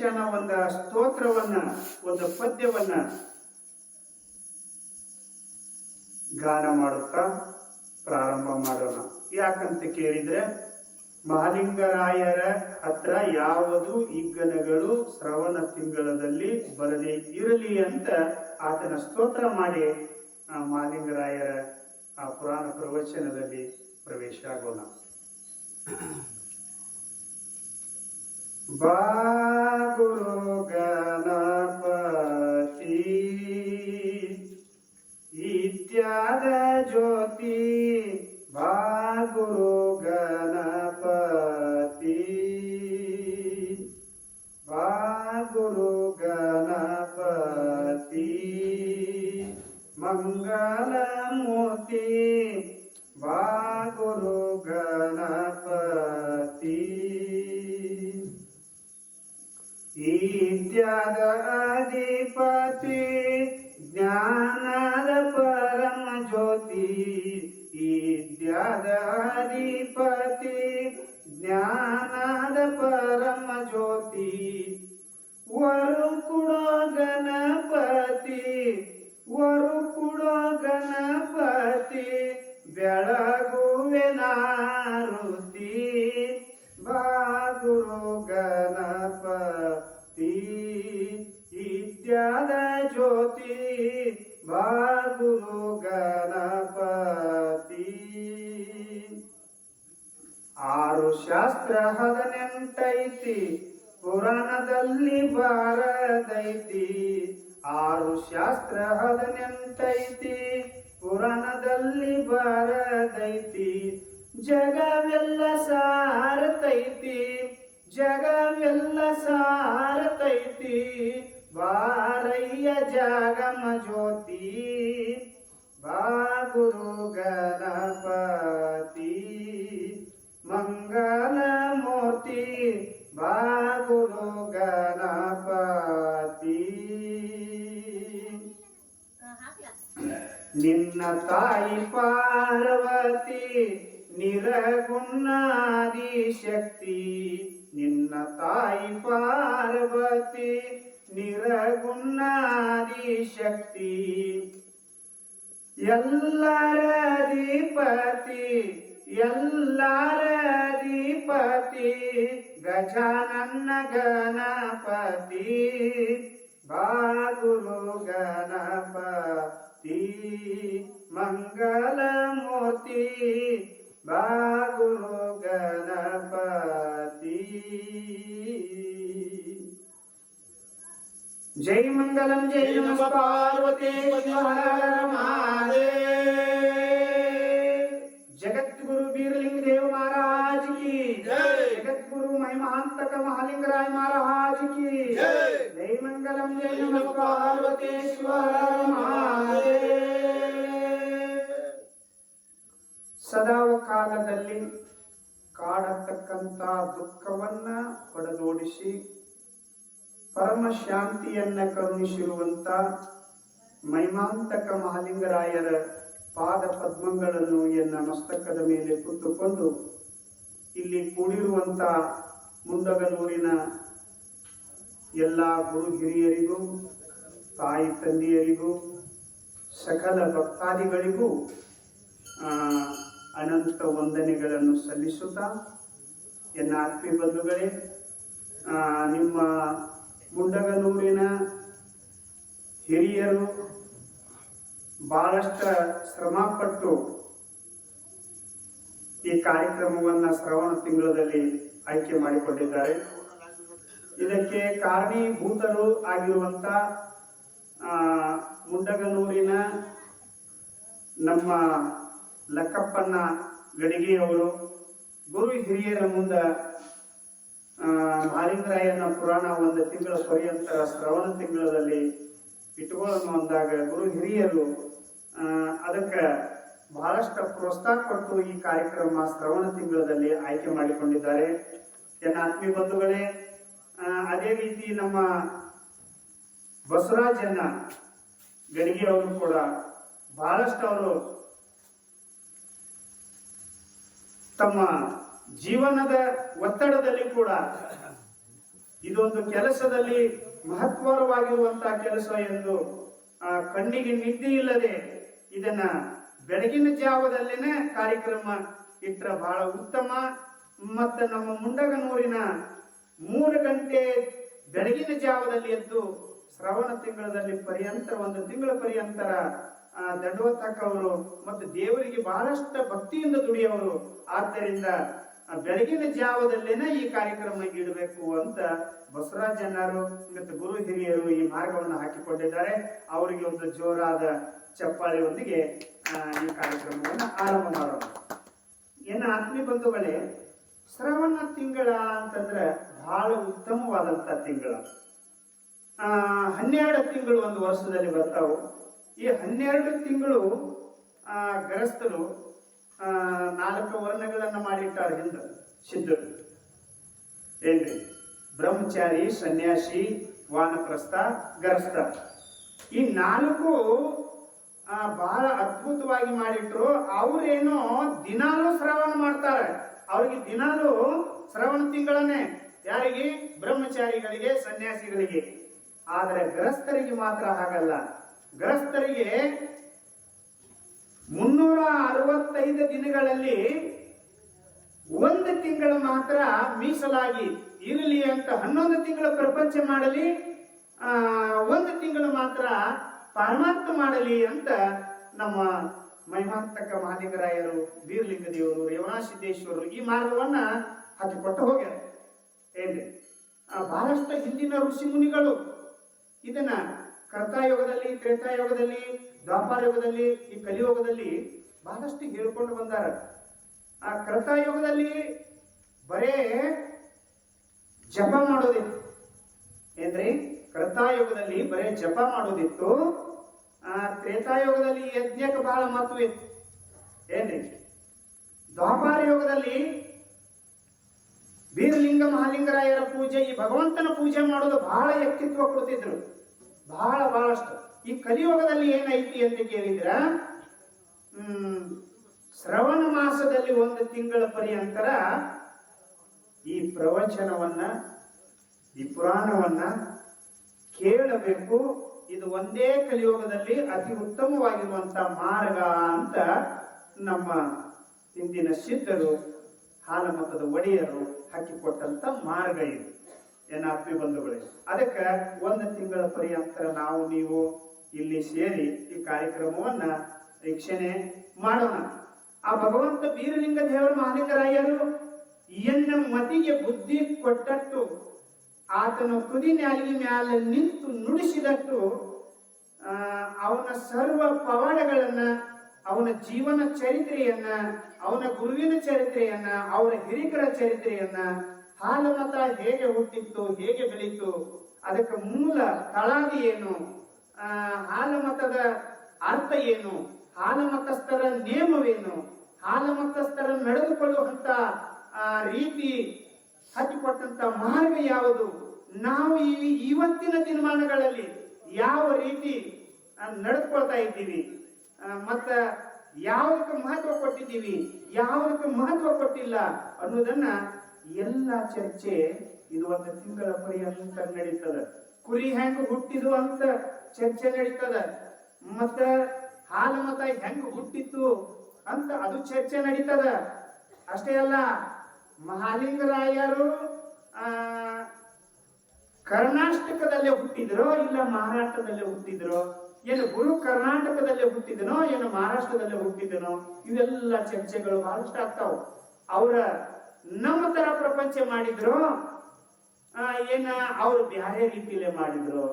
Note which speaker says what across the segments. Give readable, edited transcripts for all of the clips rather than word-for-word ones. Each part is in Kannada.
Speaker 1: ಗಣೇಶನ ಒಂದು ಸ್ತೋತ್ರವನ್ನ, ಒಂದು ಪದ್ಯವನ್ನ ಗಾನ ಮಾಡುತ್ತಾ ಪ್ರಾರಂಭ ಮಾಡೋಣ. ಯಾಕಂತ ಕೇಳಿದ್ರೆ, ಮಹಾಲಿಂಗರಾಯರ ಹತ್ರ ಯಾವುದು ಇಗ್ಗನಗಳು ಶ್ರವಣ ತಿಂಗಳಲ್ಲಿ ಬರದೇ ಇರಲಿ ಅಂತ ಆತನ ಸ್ತೋತ್ರ ಮಾಡಿ ಮಹಾಲಿಂಗರಾಯರ ಆ ಪುರಾಣ ಪ್ರವಚನದಲ್ಲಿ ಪ್ರವೇಶ ಆಗೋಣ. ಬಾ ಗುರು ಗಣಪತಿ ಇತ್ಯಾದ ಜ್ಯೋತಿ, ಬಾ ಗುರು ಗಣಪತಿ, ಬಾ ಗುರು ಗಣಪತಿ ಮಂಗಲ ಮೂರ್ತಿ, ಬಾ ಗುರು ಗಣಪತಿ ಇತ್ಯಾದ ಅಧಿಪತಿ, ಜ್ಞಾನದ ಪರಮ ಜ್ಯೋತಿ, ಇತ್ಯಾದ ಅಧಿಪತಿ, ಜ್ಞಾನದ ಪರಮ ಜ್ಯೋತಿ, ವರು ಕೊಡೋ ಗಣಪತಿ, ವರು ಕೊಡೋ ಗಣಪತಿ, ಬೆಳಗುವೆ ನಾರುತಿ, ಬಾ ಗುರು ಗಣಪತಿ ಇತ್ಯಾದ ಜ್ಯೋತಿ, ಬಾ ಗುರು ಗಣಪತಿ. 6 ಶಾಸ್ತ್ರ 18 ಪುರಾಣದಲ್ಲಿ ಬಾರದೈತಿ, 6 ಶಾಸ್ತ್ರ 18 ಪುರಾಣದಲ್ಲಿ ಬಾರದೈತಿ, ಜಗವೆಲ್ಲ ಸಾರತೈತಿ, ಜಗವೆಲ್ಲ ಸಾರತೈತಿ, ಬಾರಯ್ಯ ಜಾಗಮ ಜ್ಯೋತಿ, ಬಾ ಗುರು ಗಣಪತಿ ಮಂಗಲ ಮೂರ್ತಿ, ಬಾ ಗುರು ಗಣಪತಿ. ನಿನ್ನ ತಾಯಿ ಪಾರ್ವತಿ ನಿರಗುಣಾದಿ ಶಕ್ತಿ, ನಿನ್ನ ತಾಯಿ ಪಾರ್ವತಿ ನಿರಗುಣಾದಿ ಶಕ್ತಿ, ಎಲ್ಲರ ಅಧಿಪತಿ, ಎಲ್ಲರ ಅಧಿಪತಿ, ಗಜಾನನ ಗಣಪತಿ, ಬಾ ಗುರು ಗಣಪತಿ ಮಂಗಲ ಮೂರ್ತಿ, ಬಾ ಗುರು ಗಣಪತಿ. जय मंगलम जय नमः पार्वती जगत गुरु बीरलिंग देव महाराज की जय, जगत गुरु महिमांतक महालिंगराय महाराज की जय, जय मंगलम जय नमः पार्वती ಸದಾವ ಕಾಲದಲ್ಲಿ ಕಾಡತಕ್ಕಂತ ದುಃಖವನ್ನ ಹೊಡೆದೋಡಿಸಿ ಪರಮ ಶಾಂತಿಯನ್ನ ಕರುಣಿಸಿರುವಂತ ಮಹಿಮಾಂತಕ ಮಹಾಲಿಂಗರಾಯರ ಪಾದ ಪದ್ಮಗಳನ್ನು ಎನ್ನ ಮಸ್ತಕದ ಮೇಲೆ ಕುತ್ತುಕೊಂಡು ಇಲ್ಲಿ ಕೂಡಿರುವಂತ ಮುಂಡಗನೂರಿನ ಎಲ್ಲ ಗುರು ಹಿರಿಯರಿಗೂ, ತಾಯಿ ತಂದೆಯರಿಗೂ, ಸಕಲ ಭಕ್ತಾದಿಗಳಿಗೂ ಅನಂತ ವಂದನೆಗಳನ್ನು ಸಲ್ಲಿಸುತ್ತಾ, ಎನ್ನ ಆತ್ಮೀಯ ಬಂಧುಗಳೇ, ನಿಮ್ಮ ಮುಂಡಗನೂರಿನ ಹಿರಿಯರು ಬಹಳಷ್ಟು ಶ್ರಮಪಟ್ಟು ಈ ಕಾರ್ಯಕ್ರಮವನ್ನು ಶ್ರವಣ ತಿಂಗಳಲ್ಲಿ ಆಯ್ಕೆ ಮಾಡಿಕೊಂಡಿದ್ದಾರೆ. ಇದಕ್ಕೆ ಕಾರಣೀಭೂತರು ಆಗಿರುವಂತ ಮುಂಡಗನೂರಿನ ನಮ್ಮ ಲಕ್ಕಪ್ಪನ ಗಡಿಗೆಯವರು ಗುರು ಹಿರಿಯರ ಮುಂದೆ ಮಹಾಲಿಂಗರಾಯನ ಪುರಾಣ 1 ತಿಂಗಳ ಪರ್ಯಂತ ಶ್ರವಣ ತಿಂಗಳಲ್ಲಿ ಇಟ್ಟುಕೊಳ್ಳೋಣ ಅಂದಾಗ ಗುರು ಹಿರಿಯರು ಅದಕ್ಕೆ ಬಹಳಷ್ಟು ಪ್ರೋತ್ಸಾಹ ಕೊಟ್ಟು ಈ ಕಾರ್ಯಕ್ರಮ ಶ್ರವಣ ತಿಂಗಳಲ್ಲಿ ಆಯ್ಕೆ ಮಾಡಿಕೊಂಡಿದ್ದಾರೆ. ನನ್ನ ಆತ್ಮೀಯ ಬಂಧುಗಳೇ, ಅದೇ ರೀತಿ ನಮ್ಮ ಬಸವರಾಜನ ಗಡಿಗೆ ಅವರು ಕೂಡ ಬಹಳಷ್ಟು ಅವರು ತಮ್ಮ ಜೀವನದ ಒತ್ತಡದಲ್ಲಿ ಕೂಡ ಇದೊಂದು ಕೆಲಸದಲ್ಲಿ ಮಹತ್ವವಾಗಿರುವಂತಹ ಕೆಲಸ ಎಂದು ಕಣ್ಣಿಗೆ ನಿದ್ದೆ ಇಲ್ಲದೆ ಇದನ್ನ ಬೆಳಗಿನ ಜಾವದಲ್ಲೇನೆ ಕಾರ್ಯಕ್ರಮ ಇಟ್ಟರೆ ಬಹಳ ಉತ್ತಮ. ಮತ್ತು ನಮ್ಮ ಮುಂಡಗನೂರಿನ 3 ಗಂಟೆ ಬೆಳಗಿನ ಜಾವದಲ್ಲಿ ಎದ್ದು ಶ್ರವಣ ತಿಂಗಳಲ್ಲಿ ಪರ್ಯಂತರ 1 ತಿಂಗಳ ಪರ್ಯಂತರ ದಂಡವತ್ತಕ್ಕವರು ಮತ್ತು ದೇವರಿಗೆ ಬಹಳಷ್ಟು ಭಕ್ತಿಯಿಂದ ದುಡಿಯವರು. ಆದ್ದರಿಂದ ಬೆಳಗಿನ ಜಾವದಲ್ಲೇನೆ ಈ ಕಾರ್ಯಕ್ರಮ ಇಡಬೇಕು ಅಂತ ಬಸವರಾಜ್ ಅಣ್ಣರು ಮತ್ತು ಗುರು ಹಿರಿಯರು ಈ ಮಾರ್ಗವನ್ನು ಹಾಕಿಕೊಂಡಿದ್ದಾರೆ. ಅವರಿಗೆ ಒಂದು ಜೋರಾದ ಚಪ್ಪಾಳೆಯೊಂದಿಗೆ ಈ ಕಾರ್ಯಕ್ರಮವನ್ನು ಆರಂಭ ಮಾಡೋಣ. ಏನು ಆತ್ಮೀಯ ಬಂಧುಗಳೇ, ಶ್ರವಣ ತಿಂಗಳ ಅಂತಂದ್ರೆ ಬಹಳ ಉತ್ತಮವಾದಂತ ತಿಂಗಳ. 12 ತಿಂಗಳು ಒಂದು ವರ್ಷದಲ್ಲಿ ಬರ್ತಾವು. ಈ 12 ತಿಂಗಳು ಗೃಹಸ್ಥರು 4 ವರ್ಣಗಳನ್ನ ಮಾಡಿಟ್ಟಾರ ಹಿಂದ ಸಿದ್ಧರು. ಏನ್ರಿ? ಬ್ರಹ್ಮಚಾರಿ, ಸನ್ಯಾಸಿ, ವಾನಪ್ರಸ್ಥ, ಗೃಹಸ್ಥ. ಈ 4 ಬಹಳ ಅದ್ಭುತವಾಗಿ ಮಾಡಿಟ್ರು. ಅವ್ರೇನೋ ದಿನಾಲೂ ಶ್ರವಣ ಮಾಡ್ತಾರೆ. ಅವ್ರಿಗೆ ದಿನಾಲೂ ಶ್ರವಣ ತಿಂಗಳನ್ನೇ. ಯಾರಿಗೆ? ಬ್ರಹ್ಮಚಾರಿಗಳಿಗೆ, ಸನ್ಯಾಸಿಗಳಿಗೆ. ಆದರೆ ಗೃಹಸ್ಥರಿಗೆ ಮಾತ್ರ ಹಾಗಲ್ಲ. ಗೃಹಸ್ಥರಿಗೆ 365 ದಿನಗಳಲ್ಲಿ 1 ತಿಂಗಳು ಮಾತ್ರ ಮೀಸಲಾಗಿ ಇರಲಿ ಅಂತ 11 ತಿಂಗಳು ಪ್ರಪಂಚ ಮಾಡಲಿ, 1 ತಿಂಗಳು ಮಾತ್ರ ಪರಮಾತ್ಮ ಮಾಡಲಿ ಅಂತ ನಮ್ಮ ಮಹಿಮಾಂತಕ ಮಹಾಲಿಂಗರಾಯರು, ಬೀರಲಿಂಗ ದೇವರು, ರೇವಣಸಿದ್ದೇಶ್ವರರು ಈ ಮಾರ್ಗವನ್ನ ಹಾಕಿಕೊಟ್ಟು ಹೋಗ್ಯಾರ. ಏನ್ರಿ? ಬಹಳಷ್ಟು ಹಿಂದಿನ ಋಷಿ ಮುನಿಗಳು ಇದನ್ನ ಕರ್ತಾಯುಗದಲ್ಲಿ, ತ್ರೇತಾಯುಗದಲ್ಲಿ, ದ್ವಾಪಾರ ಯುಗದಲ್ಲಿ, ಈ ಕಲಿಯುಗದಲ್ಲಿ ಬಹಳಷ್ಟು ಹೇಳ್ಕೊಂಡು ಬಂದಾರ. ಆ ಕರ್ತಾಯುಗದಲ್ಲಿ ಬರೇ ಜಪ ಮಾಡೋದಿತ್ತು. ಏನ್ರಿ? ಕರ್ತಾಯುಗದಲ್ಲಿ ಬರೇ ಜಪ ಮಾಡೋದಿತ್ತು. ತ್ರೇತಾಯುಗದಲ್ಲಿ ಯಜ್ಞಕ್ಕೆ ಬಹಳ ಮಹತ್ವ ಇತ್ತು. ಏನ್ರಿ? ದ್ವಾಪಾರ ಯುಗದಲ್ಲಿ ಬೀರಲಿಂಗ ಮಹಾಲಿಂಗರಾಯರ ಪೂಜೆ, ಈ ಭಗವಂತನ ಪೂಜೆ ಮಾಡೋದು ಬಹಳ ವ್ಯಕ್ತಿತ್ವ ಕೊಡ್ತಿದ್ರು, ಬಹಳಷ್ಟು. ಈ ಕಲಿಯುಗದಲ್ಲಿ ಏನೈತಿ ಅಂತ ಕೇಳಿದ್ರ, ಶ್ರವಣ ಮಾಸದಲ್ಲಿ 1 ತಿಂಗಳ ಪರ್ಯಂತರ ಈ ಪ್ರವಚನವನ್ನ, ಈ ಪುರಾಣವನ್ನ ಕೇಳಬೇಕು. ಇದು ಒಂದೇ ಕಲಿಯುಗದಲ್ಲಿ ಅತಿ ಉತ್ತಮವಾಗಿರುವಂತಹ ಮಾರ್ಗ ಅಂತ ನಮ್ಮ ಹಿಂದಿನ ಸಿದ್ಧರು, ಹಾಲಮತದ ಒಡೆಯರು ಹಾಕಿಕೊಟ್ಟಂತ ಮಾರ್ಗ ಇದು. ಏನಾತ್ಮಿ ಬಂಧುಗಳೇ, ಅದಕ್ಕೆ 1 ತಿಂಗಳ ಪರ್ಯಂತರ ನಾವು ನೀವು ಇಲ್ಲಿ ಸೇರಿ ಈ ಕಾರ್ಯಕ್ರಮವನ್ನ ವೀಕ್ಷಣೆ ಮಾಡೋಣ. ಆ ಭಗವಂತ ಬೀರಲಿಂಗ ದೇವರ ಮಹಾಲಿಂಗರಾಯರು ಎನ್ನ ಮತಿಗೆ ಬುದ್ಧಿ ಕೊಟ್ಟಟ್ಟು, ಆತನ ತುದಿ ನ್ಯಾಲಿಗೆ ಮ್ಯಾಲ ನಿಂತು ನುಡಿಸಿದಟ್ಟು, ಅವನ ಸರ್ವ ಪವಾಡಗಳನ್ನ, ಅವನ ಜೀವನ ಚರಿತ್ರೆಯನ್ನ, ಅವನ ಗುರುವಿನ ಚರಿತ್ರೆಯನ್ನ, ಅವರ ಹಿರಿಕರ ಚರಿತ್ರೆಯನ್ನ, ಹಾಲಮತ ಹೇಗೆ ಹುಟ್ಟಿತ್ತು, ಹೇಗೆ ಬೆಳೀತು, ಅದಕ್ಕೆ ಮೂಲ ತಳಾದಿ ಏನು, ಹಾಲಮತದ ಅರ್ಥ ಏನು, ಹಾಲಮತಸ್ಥರ ನೇಮವೇನು, ಹಾಲಮತಸ್ಥರ ನಡೆದುಕೊಳ್ಳುವಂತ ರೀತಿ, ಹಚ್ಚಿಕೊಟ್ಟಂತ ಮಾರ್ಗ ಯಾವುದು, ನಾವು ಇವತ್ತಿನ ದಿನಮಾನಗಳಲ್ಲಿ ಯಾವ ರೀತಿ ನಡೆದುಕೊಳ್ತಾ ಇದ್ದೀವಿ, ಮತ್ತ ಯಾವುದಕ್ಕೆ ಮಹತ್ವ ಕೊಟ್ಟಿದ್ದೀವಿ, ಯಾವುದಕ್ಕೆ ಮಹತ್ವ ಕೊಟ್ಟಿಲ್ಲ ಅನ್ನೋದನ್ನ ಎಲ್ಲ ಚರ್ಚೆ ಇದು 1 ತಿಂಗಳ ಪರ್ಯಂತ ನಡೀತದ. ಕುರಿ ಹೆಂಗ ಹುಟ್ಟಿದು ಅಂತ ಚರ್ಚೆ ನಡೀತದ, ಮತ್ತ ಹಾಲಮತ ಹೆಂಗ ಹುಟ್ಟಿತ್ತು ಅಂತ ಅದು ಚರ್ಚೆ ನಡೀತದ. ಅಷ್ಟೇ ಅಲ್ಲ, ಮಹಾಲಿಂಗರಾಯರು ಕರ್ನಾಟಕದಲ್ಲೇ ಹುಟ್ಟಿದ್ರೋ ಇಲ್ಲ ಮಹಾರಾಷ್ಟ್ರದಲ್ಲೇ ಹುಟ್ಟಿದ್ರೋ, ಏನು ಗುರು ಕರ್ನಾಟಕದಲ್ಲೇ ಹುಟ್ಟಿದನೋ ಏನು ಮಹಾರಾಷ್ಟ್ರದಲ್ಲೇ ಹುಟ್ಟಿದನೋ, ಇವೆಲ್ಲ ಚರ್ಚೆಗಳು ಬಹಳಷ್ಟು ಆಗ್ತಾವ. ಅವರ ನಮ್ಮ ತರ ಪ್ರಪಂಚ ಮಾಡಿದ್ರು, ಏನ ಅವರು ಬ್ಯಾರೆ ರೀತಿಯಲ್ಲೇ ಮಾಡಿದ್ರು.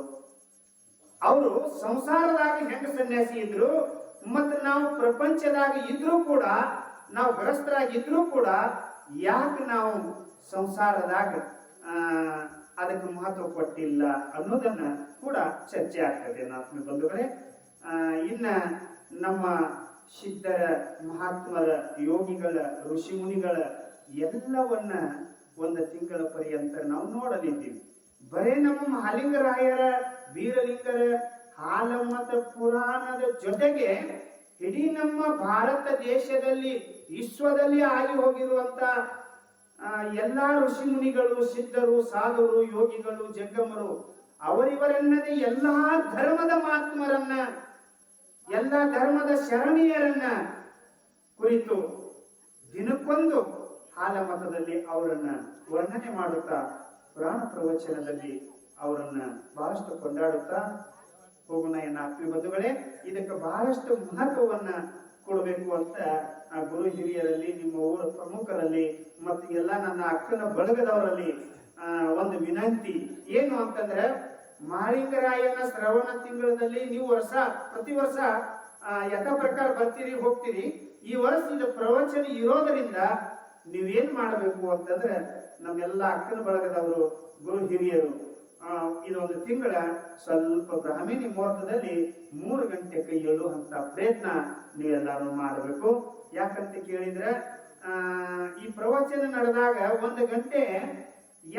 Speaker 1: ಅವರು ಸಂಸಾರದಾಗ ಹೆಂಗ ಸನ್ಯಾಸಿ ಇದ್ರು, ಮತ್ತು ನಾವು ಪ್ರಪಂಚದಾಗ ಇದ್ರೂ ಕೂಡ, ನಾವು ಗೃಹಸ್ಥರಾಗಿದ್ರೂ ಕೂಡ ಯಾಕೆ ನಾವು ಸಂಸಾರದಾಗ ಅದಕ್ಕೆ ಮಹತ್ವ ಕೊಟ್ಟಿಲ್ಲ ಅನ್ನೋದನ್ನ ಕೂಡ ಚರ್ಚೆ ಆಗ್ತದೆ ಆತ್ಮೀಯ ಬಂಧುಗಳೇ. ಇನ್ನ ನಮ್ಮ ಸಿದ್ಧರ, ಮಹಾತ್ಮರ, ಯೋಗಿಗಳ, ಋಷಿ ಮುನಿಗಳ ಎಲ್ಲವನ್ನ 1 ತಿಂಗಳ ಪರ್ಯಂತ ನಾವು ನೋಡಲಿದ್ದೀವಿ. ಬರೇ ನಮ್ಮ ಮಹಾಲಿಂಗರಾಯರ, ಬೀರಲಿಂಗರ, ಹಾಲಮತ ಪುರಾಣದ ಜೊತೆಗೆ ಇಡೀ ನಮ್ಮ ಭಾರತ ದೇಶದಲ್ಲಿ, ವಿಶ್ವದಲ್ಲಿ ಆಗಿ ಹೋಗಿರುವಂತ ಎಲ್ಲಾ ಋಷಿ ಮುನಿಗಳು, ಸಿದ್ಧರು, ಸಾಧುರು, ಯೋಗಿಗಳು, ಜಂಗಮರು ಅವರಿವರೆನ್ನದೇ ಎಲ್ಲಾ ಧರ್ಮದ ಮಹಾತ್ಮರನ್ನ, ಎಲ್ಲಾ ಧರ್ಮದ ಶರಣೀಯರನ್ನ ಕುರಿತು ದಿನಕ್ಕೊಂದು ಹಾಲಮತದಲ್ಲಿ ಅವರನ್ನ ವರ್ಣನೆ ಮಾಡುತ್ತಾ ಪುರಾಣ ಪ್ರವಚನದಲ್ಲಿ ಅವರನ್ನ ಬಹಳಷ್ಟು ಕೊಂಡಾಡುತ್ತಾ ಹೋಗೋಣ. ಎನ್ನ ಆತ್ಮೀಯ ಬಂಧುಗಳೇ, ಇದಕ್ಕೆ ಬಹಳಷ್ಟು ಮಹತ್ವವನ್ನ ಕೊಡಬೇಕು ಅಂತ ಗುರು ಹಿರಿಯರಲ್ಲಿ, ನಿಮ್ಮ ಊರ ಪ್ರಮುಖರಲ್ಲಿ ಮತ್ತು ಎಲ್ಲ ನನ್ನ ಅಕ್ಕನ ಬಳಗದವರಲ್ಲಿ ಒಂದು ವಿನಂತಿ ಏನು ಅಂತಂದ್ರೆ, ಮಾಳಿಂಗರಾಯನ ಶ್ರವಣ ತಿಂಗಳಲ್ಲಿ ನೀವು ಪ್ರತಿ ವರ್ಷ ಯಥ ಪ್ರಕಾರ ಬರ್ತೀರಿ ಹೋಗ್ತೀರಿ. ಈ ವರ್ಷ ಇದು ಪ್ರವಚನ ಇರೋದರಿಂದ ನೀವೇನ್ ಮಾಡಬೇಕು ಅಂತಂದ್ರೆ, ನಮ್ಮೆಲ್ಲ ಅಕ್ಕನ ಬಳಗದವರು, ಗುರು ಹಿರಿಯರು, ಇದೊಂದು ತಿಂಗಳ ಸ್ವಲ್ಪ ಬ್ರಾಹ್ಮಣಿ ಮುಹೂರ್ತದಲ್ಲಿ 3 ಗಂಟೆ ಕೈ ಏಳುವಂತ ಪ್ರಯತ್ನ ನೀವೆಲ್ಲರೂ ಮಾಡಬೇಕು. ಯಾಕಂತ ಕೇಳಿದ್ರೆ, ಈ ಪ್ರವಚನ ನಡೆದಾಗ 1 ಗಂಟೆ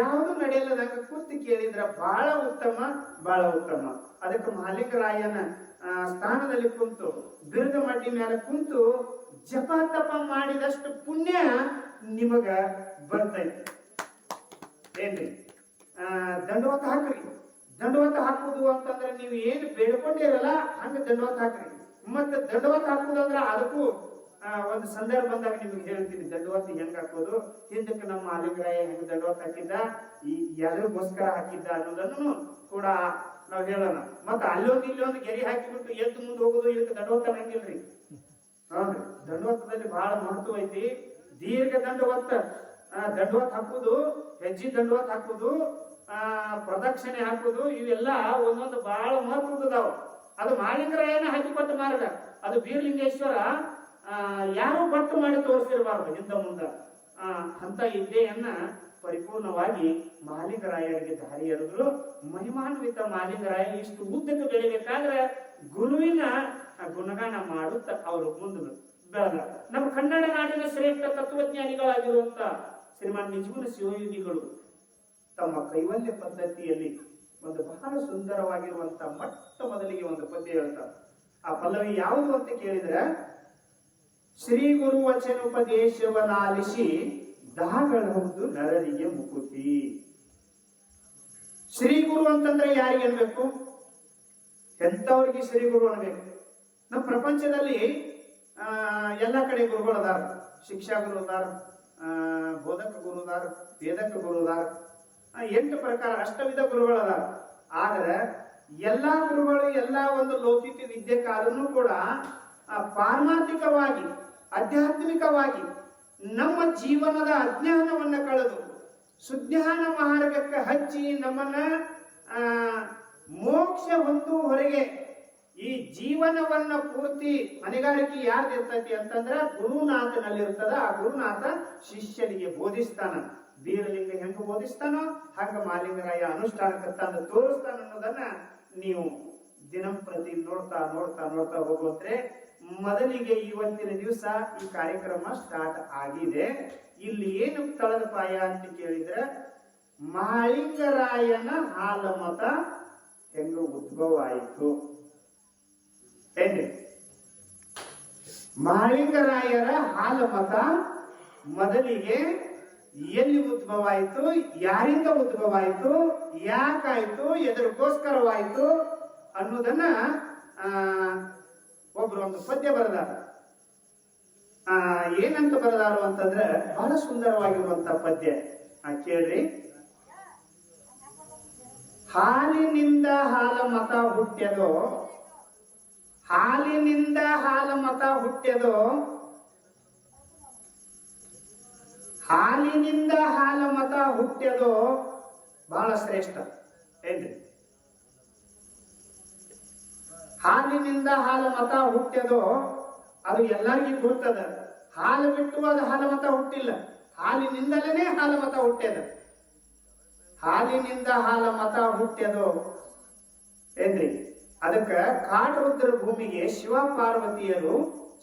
Speaker 1: ಯಾವುದು ನಡೆಯಲ್ಲದಾಗ ಕೂತು ಕೇಳಿದ್ರ ಬಹಳ ಉತ್ತಮ, ಬಹಳ ಉತ್ತಮ. ಅದಕ್ಕೆ ಮಾಲಿಂಗರಾಯನ ಸ್ಥಾನದಲ್ಲಿ ಕುಂತು, ಬಿರುದ ಮಡ್ಡಿ ಮೇಲೆ ಕುಂತು ಜಪ ತಪ ಮಾಡಿದಷ್ಟು ಪುಣ್ಯ ನಿಮಗ ಬರ್ತೈತಿ. ಏನ್ರಿ, ದಂಡವತ್ತ ಹಾಕ್ರಿ. ದಂಡವತ್ತ ಹಾಕುದು ಅಂತಂದ್ರೆ ನೀವು ಏನು ಬೇಡ್ಕೊಂಡಿರಲ್ಲ ಹಂಗ ದಂಡವತ್ತ ಹಾಕ್ರಿ. ಮತ್ತೆ ದಂಡವತ್ತ ಹಾಕುದು ಅಂದ್ರೆ ಅದಕ್ಕೂ ಒಂದು ಸಂದರ್ಭ ಬಂದಾಗ ನಿಮ್ಗೆ ಹೇಳ್ತೀನಿ ದಂಡವತ್ತ ಹೆಂಗ್ ಹಾಕೋದು. ಹಿಂದಕ್ಕೆ ನಮ್ಮ ಮಾಲಿಂಗರಾಯ ಹೆಂಗ್ ದಂಡವತ್ತ ಹಾಕಿದ್ದ, ಈ ಯಾರಿಗೋಸ್ಕರ ಹಾಕಿದ್ದ ಅನ್ನೋದನ್ನು ಕೂಡ ನಾವು ಹೇಳೋಣ. ಮತ್ತೆ ಅಲ್ಲೊಂದು ಗೆರಿ ಹಾಕಿಬಿಟ್ಟು ಎದ್ದು ಮುಂದೆ ಹೋಗೋದು, ಇದಕ್ಕೆ ದಂಡವತ್ತ ಹಂಗಿಲ್ರಿ. ನೋಡ್ರಿ, ದಂಡವತ್ತದಲ್ಲಿ ಬಹಳ ಮಹತ್ವ ಐತಿ. ದೀರ್ಘ ದಂಡವತ್ತ ಹಾಕುದು, ಹೆಜ್ಜೆ ದಂಡವತ್ತ ಹಾಕುದು, ಪ್ರದಕ್ಷಿಣೆ ಹಾಕುದು, ಇವೆಲ್ಲ ಒಂದೊಂದು ಬಹಳ ಮಹತ್ವದದಾವ. ಅದು ಮಾಲಿಂಗರಾಯನ ಹಾಕಿಕೊಟ್ಟ ಮಾರ್ಗ. ಅದು ಬೀರಲಿಂಗೇಶ್ವರ ಯಾರು ಬಟ್ಟು ಮಾಡಿ ತೋರಿಸಿರಬಾರ್ದು ಹಿಂದ ಮುಂದ. ಅಂತ ಇದ್ದೆಯನ್ನ ಪರಿಪೂರ್ಣವಾಗಿ ಮಾಲಿಂಗರಾಯರಿಗೆ ದಾರಿ ಎರೆದ್ರು. ಮಹಿಮಾನ್ವಿತ ಮಾಲಿಂಗರಾಯ ಇಷ್ಟು ಉದ್ದಕ್ಕೆ ಬೆಳಿಬೇಕಾದ್ರೆ ಗುರುವಿನ ಗುಣಗಾನ ಮಾಡುತ್ತ ಅವರು ಮುಂದೆ ಬೆಳೆದ. ನಮ್ಮ ಕನ್ನಡ ನಾಡಿನ ಶ್ರೇಷ್ಠ ತತ್ವಜ್ಞಾನಿಗಳಾಗಿರುವಂತ ಶ್ರೀಮಾನ್ ನಿಜಗುಣ ಶಿವಯೋಗಿಗಳು ತಮ್ಮ ಕೈವಲ್ಯ ಪದ್ಧತಿಯಲ್ಲಿ ಒಂದು ಬಹಳ ಸುಂದರವಾಗಿರುವಂತ ಮೊಟ್ಟ ಮೊದಲಿಗೆ ಒಂದು ಪದ್ಯ ಹೇಳ್ತಾರೆ. ಆ ಪಲ್ಲವಿ ಯಾವುದು ಅಂತ ಕೇಳಿದ್ರೆ, ಶ್ರೀ ಗುರು ವಚನೋಪದೇಶವನಾಲಿಸಿ ದಾಗಳಹುದು ನರರಿಗೆ ಮುಕುತಿ. ಶ್ರೀ ಗುರು ಅಂತಂದ್ರೆ ಯಾರಿಗೆ ಅನ್ಬೇಕು? ಎಂತವ್ರಿಗೆ ಶ್ರೀ ಗುರು ಅನ್ಬೇಕು? ನಮ್ಮ ಪ್ರಪಂಚದಲ್ಲಿ ಎಲ್ಲ ಕಡೆ ಗುರುಗಳದಾರ. ಶಿಕ್ಷಾ ಗುರು ಅದಾರ, ಬೋಧಕ ಗುರು ಅದಾರ, ವೇದಕ ಗುರು ಅದಾರ, 8 ಪ್ರಕಾರ ಅಷ್ಟವಿಧ ಗುರುಗಳದಾರ. ಆದ್ರೆ ಎಲ್ಲಾ ಗುರುಗಳು ಎಲ್ಲ ಒಂದು ಲೌಕಿಕ ವಿದ್ಯೆಕಾದ್ರೂ ಕೂಡ ಪಾರಮಾರ್ಥಿಕವಾಗಿ, ಆಧ್ಯಾತ್ಮಿಕವಾಗಿ ನಮ್ಮ ಜೀವನದ ಅಜ್ಞಾನವನ್ನ ಕಳೆದು ಸುಜ್ಞಾನ ಮಾರ್ಗಕ್ಕೆ ಹಚ್ಚಿ ನಮ್ಮನ್ನ ಮೋಕ್ಷ ಹೊಂದುವವರೆಗೆ ಈ ಜೀವನವನ್ನ ಪೂರ್ತಿ ಹೊಣೆಗಾರಿಕೆ ಯಾರ್ದು ಇರ್ತೈತಿ ಅಂತಂದ್ರ ಗುರುನಾಥನಲ್ಲಿರ್ತದ. ಆ ಗುರುನಾಥ ಶಿಷ್ಯನಿಗೆ ಬೋಧಿಸ್ತಾನ. ಬೀರಲಿಂಗ ಹೆಂಗ ಬೋಧಿಸ್ತಾನೋ ಹಂಗ ಮಾಲಿಂಗರಾಯ ಅನುಷ್ಠಾನಕ್ಕೆ ತಂದು ತೋರಿಸ್ತಾನ ಅನ್ನೋದನ್ನ ನೀವು ದಿನಂಪ್ರತಿ ನೋಡ್ತಾ ನೋಡ್ತಾ ನೋಡ್ತಾ ಹೋಗುವಂತೆ ಮೊದಲಿಗೆ ಇವತ್ತಿನ ದಿವಸ ಈ ಕಾರ್ಯಕ್ರಮ ಸ್ಟಾರ್ಟ್ ಆಗಿದೆ. ಇಲ್ಲಿ ಏನು ತಳದ ಪಾಯ ಅಂತ ಕೇಳಿದ್ರೆ, ಮಾಳಿಂಗರಾಯನ ಹಾಲಮತ ಹೆಂಗ ಉದ್ಭವ ಆಯಿತು. ಹೇಗೆ ಮಾಳಿಂಗರಾಯರ ಹಾಲಮತ ಮೊದಲಿಗೆ ಎಲ್ಲಿ ಉದ್ಭವ ಆಯಿತು, ಯಾರಿಂದ ಉದ್ಭವ ಆಯಿತು, ಯಾಕಾಯ್ತು, ಎದರಿಗೋಸ್ಕರವಾಯಿತು ಅನ್ನೋದನ್ನ ಒಬ್ರು ಒಂದು ಪದ್ಯ ಬರೆದಾರ. ಏನಂತ ಬರೆದಾರು ಅಂತಂದ್ರೆ ಬಹಳ ಸುಂದರವಾಗಿರುವಂತ ಪದ್ಯ ಕೇಳ್ರಿ. ಹಾಲಿನಿಂದ ಹಾಲಮತ ಹುಟ್ಟ್ಯದೋ, ಹಾಲಿನಿಂದ ಹಾಲಮತ ಹುಟ್ಟ್ಯದೋ, ಹಾಲಿನಿಂದ ಹಾಲಮತ ಹುಟ್ಟ್ಯದೋ ಬಹಳ ಶ್ರೇಷ್ಠ. ಏನ್ರಿ, ಹಾಲಿನಿಂದ ಹಾಲಮತ ಹುಟ್ಟ್ಯದೋ ಅದು ಎಲ್ಲರಿಗೂ ಗುರ್ತದ. ಹಾಲು ಬಿಟ್ಟು ಅದು ಹಾಲಮತ ಹುಟ್ಟಿಲ್ಲ, ಹಾಲಿನಿಂದಲೇ ಹಾಲಮತ ಹುಟ್ಟ್ಯದ. ಹಾಲಿನಿಂದ ಹಾಲಮತ ಹುಟ್ಟ್ಯದೋ ಏನ್ರಿ, ಅದಕ್ಕ ಕಾಡರುದ್ರ ಭೂಮಿಗೆ ಶಿವ ಪಾರ್ವತಿಯರು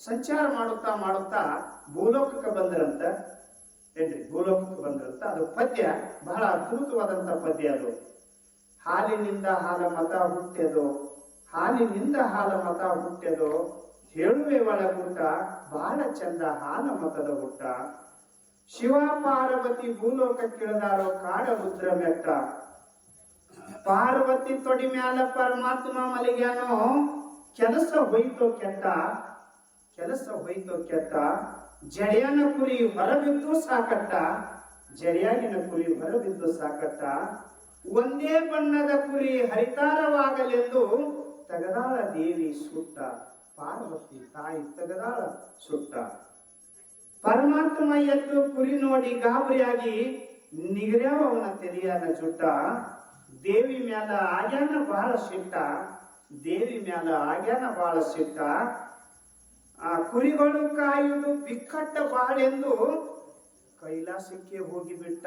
Speaker 1: ಸಂಚಾರ ಮಾಡುತ್ತಾ ಮಾಡುತ್ತಾ ಭೂಲೋಕಕ್ಕೆ ಬಂದರಂತ. ಏನ್ರಿ, ಭೂಲೋಕಕ್ಕೆ ಬಂದರಂತ. ಅದು ಪದ್ಯ ಬಹಳ ಅದ್ಭುತವಾದಂತ ಪದ್ಯ. ಅದು ಹಾಲಿನಿಂದ ಹಾಲಮತ ಹುಟ್ಟ್ಯದೋ, ಹಾಲಿನಿಂದ ಹಾಲಮತ ಹುಟ್ಟ್ಯದೋ, ಹೇಳುವೆ ಒಳಗುಟ್ಟ ಬಹಳ ಚಂದ ಹಾಲಮತದ ಹುಟ್ಟ. ಶಿವ ಪಾರ್ವತಿ ಭೂಲೋಕಕ್ಕಿಳಿದಾರೋ ಕಾಡ ರುದ್ರ ಮೆಟ್ಟ. ಪಾರ್ವತಿ ತೊಡಿ ಮ್ಯಾಲ ಪರಮಾತ್ಮ ಮಲಿಗ್ಯಾನೋ, ಕೆಲಸ ಹೋಯ್ತೋ ಕೆಟ್ಟ, ಕೆಲಸ ಹೋಯ್ತೋ ಕೆಟ್ಟ. ಜಡಿಯನ ಕುರಿ ಹೊರಬಿದ್ದು ಸಾಕಟ್ಟ, ಜಡಿಯಾಗಿನ ಕುರಿ ಹೊರಬಿದ್ದು ಸಾಕಟ್ಟ. ಒಂದೇ ಬಣ್ಣದ ಕುರಿ ಹರಿತಾರವಾಗಲೆಂದು ತಗದಾಳ ದೇವಿ ಸುಟ್ಟ. ಪಾರ್ವತಿ ತಾಯಿ ತಗದಾಳ ಸುಟ್ಟ. ಪರಮಾತ್ಮ ಎದ್ದು ಕುರಿ ನೋಡಿ ಗಾಬರಿಯಾಗಿ ನಿಗರ್ಯಾವ ಅವನ ತೆಲಿಯನ ಜುಟ್ಟ. ದೇವಿ ಮ್ಯಾಲ ಆಗ್ಯಾನ ಬಹಳ ಸಿಟ್ಟ, ದೇವಿ ಮ್ಯಾಲ ಆಗ್ಯಾನ ಬಹಳ ಸಿಟ್ಟ. ಆ ಕುರಿಗಳು ಕಾಯುವುದು ಬಿಕ್ಕಟ್ಟ ಬಾಳೆಂದು ಕೈಲಾಸಕ್ಕೆ ಹೋಗಿಬಿಟ್ಟ.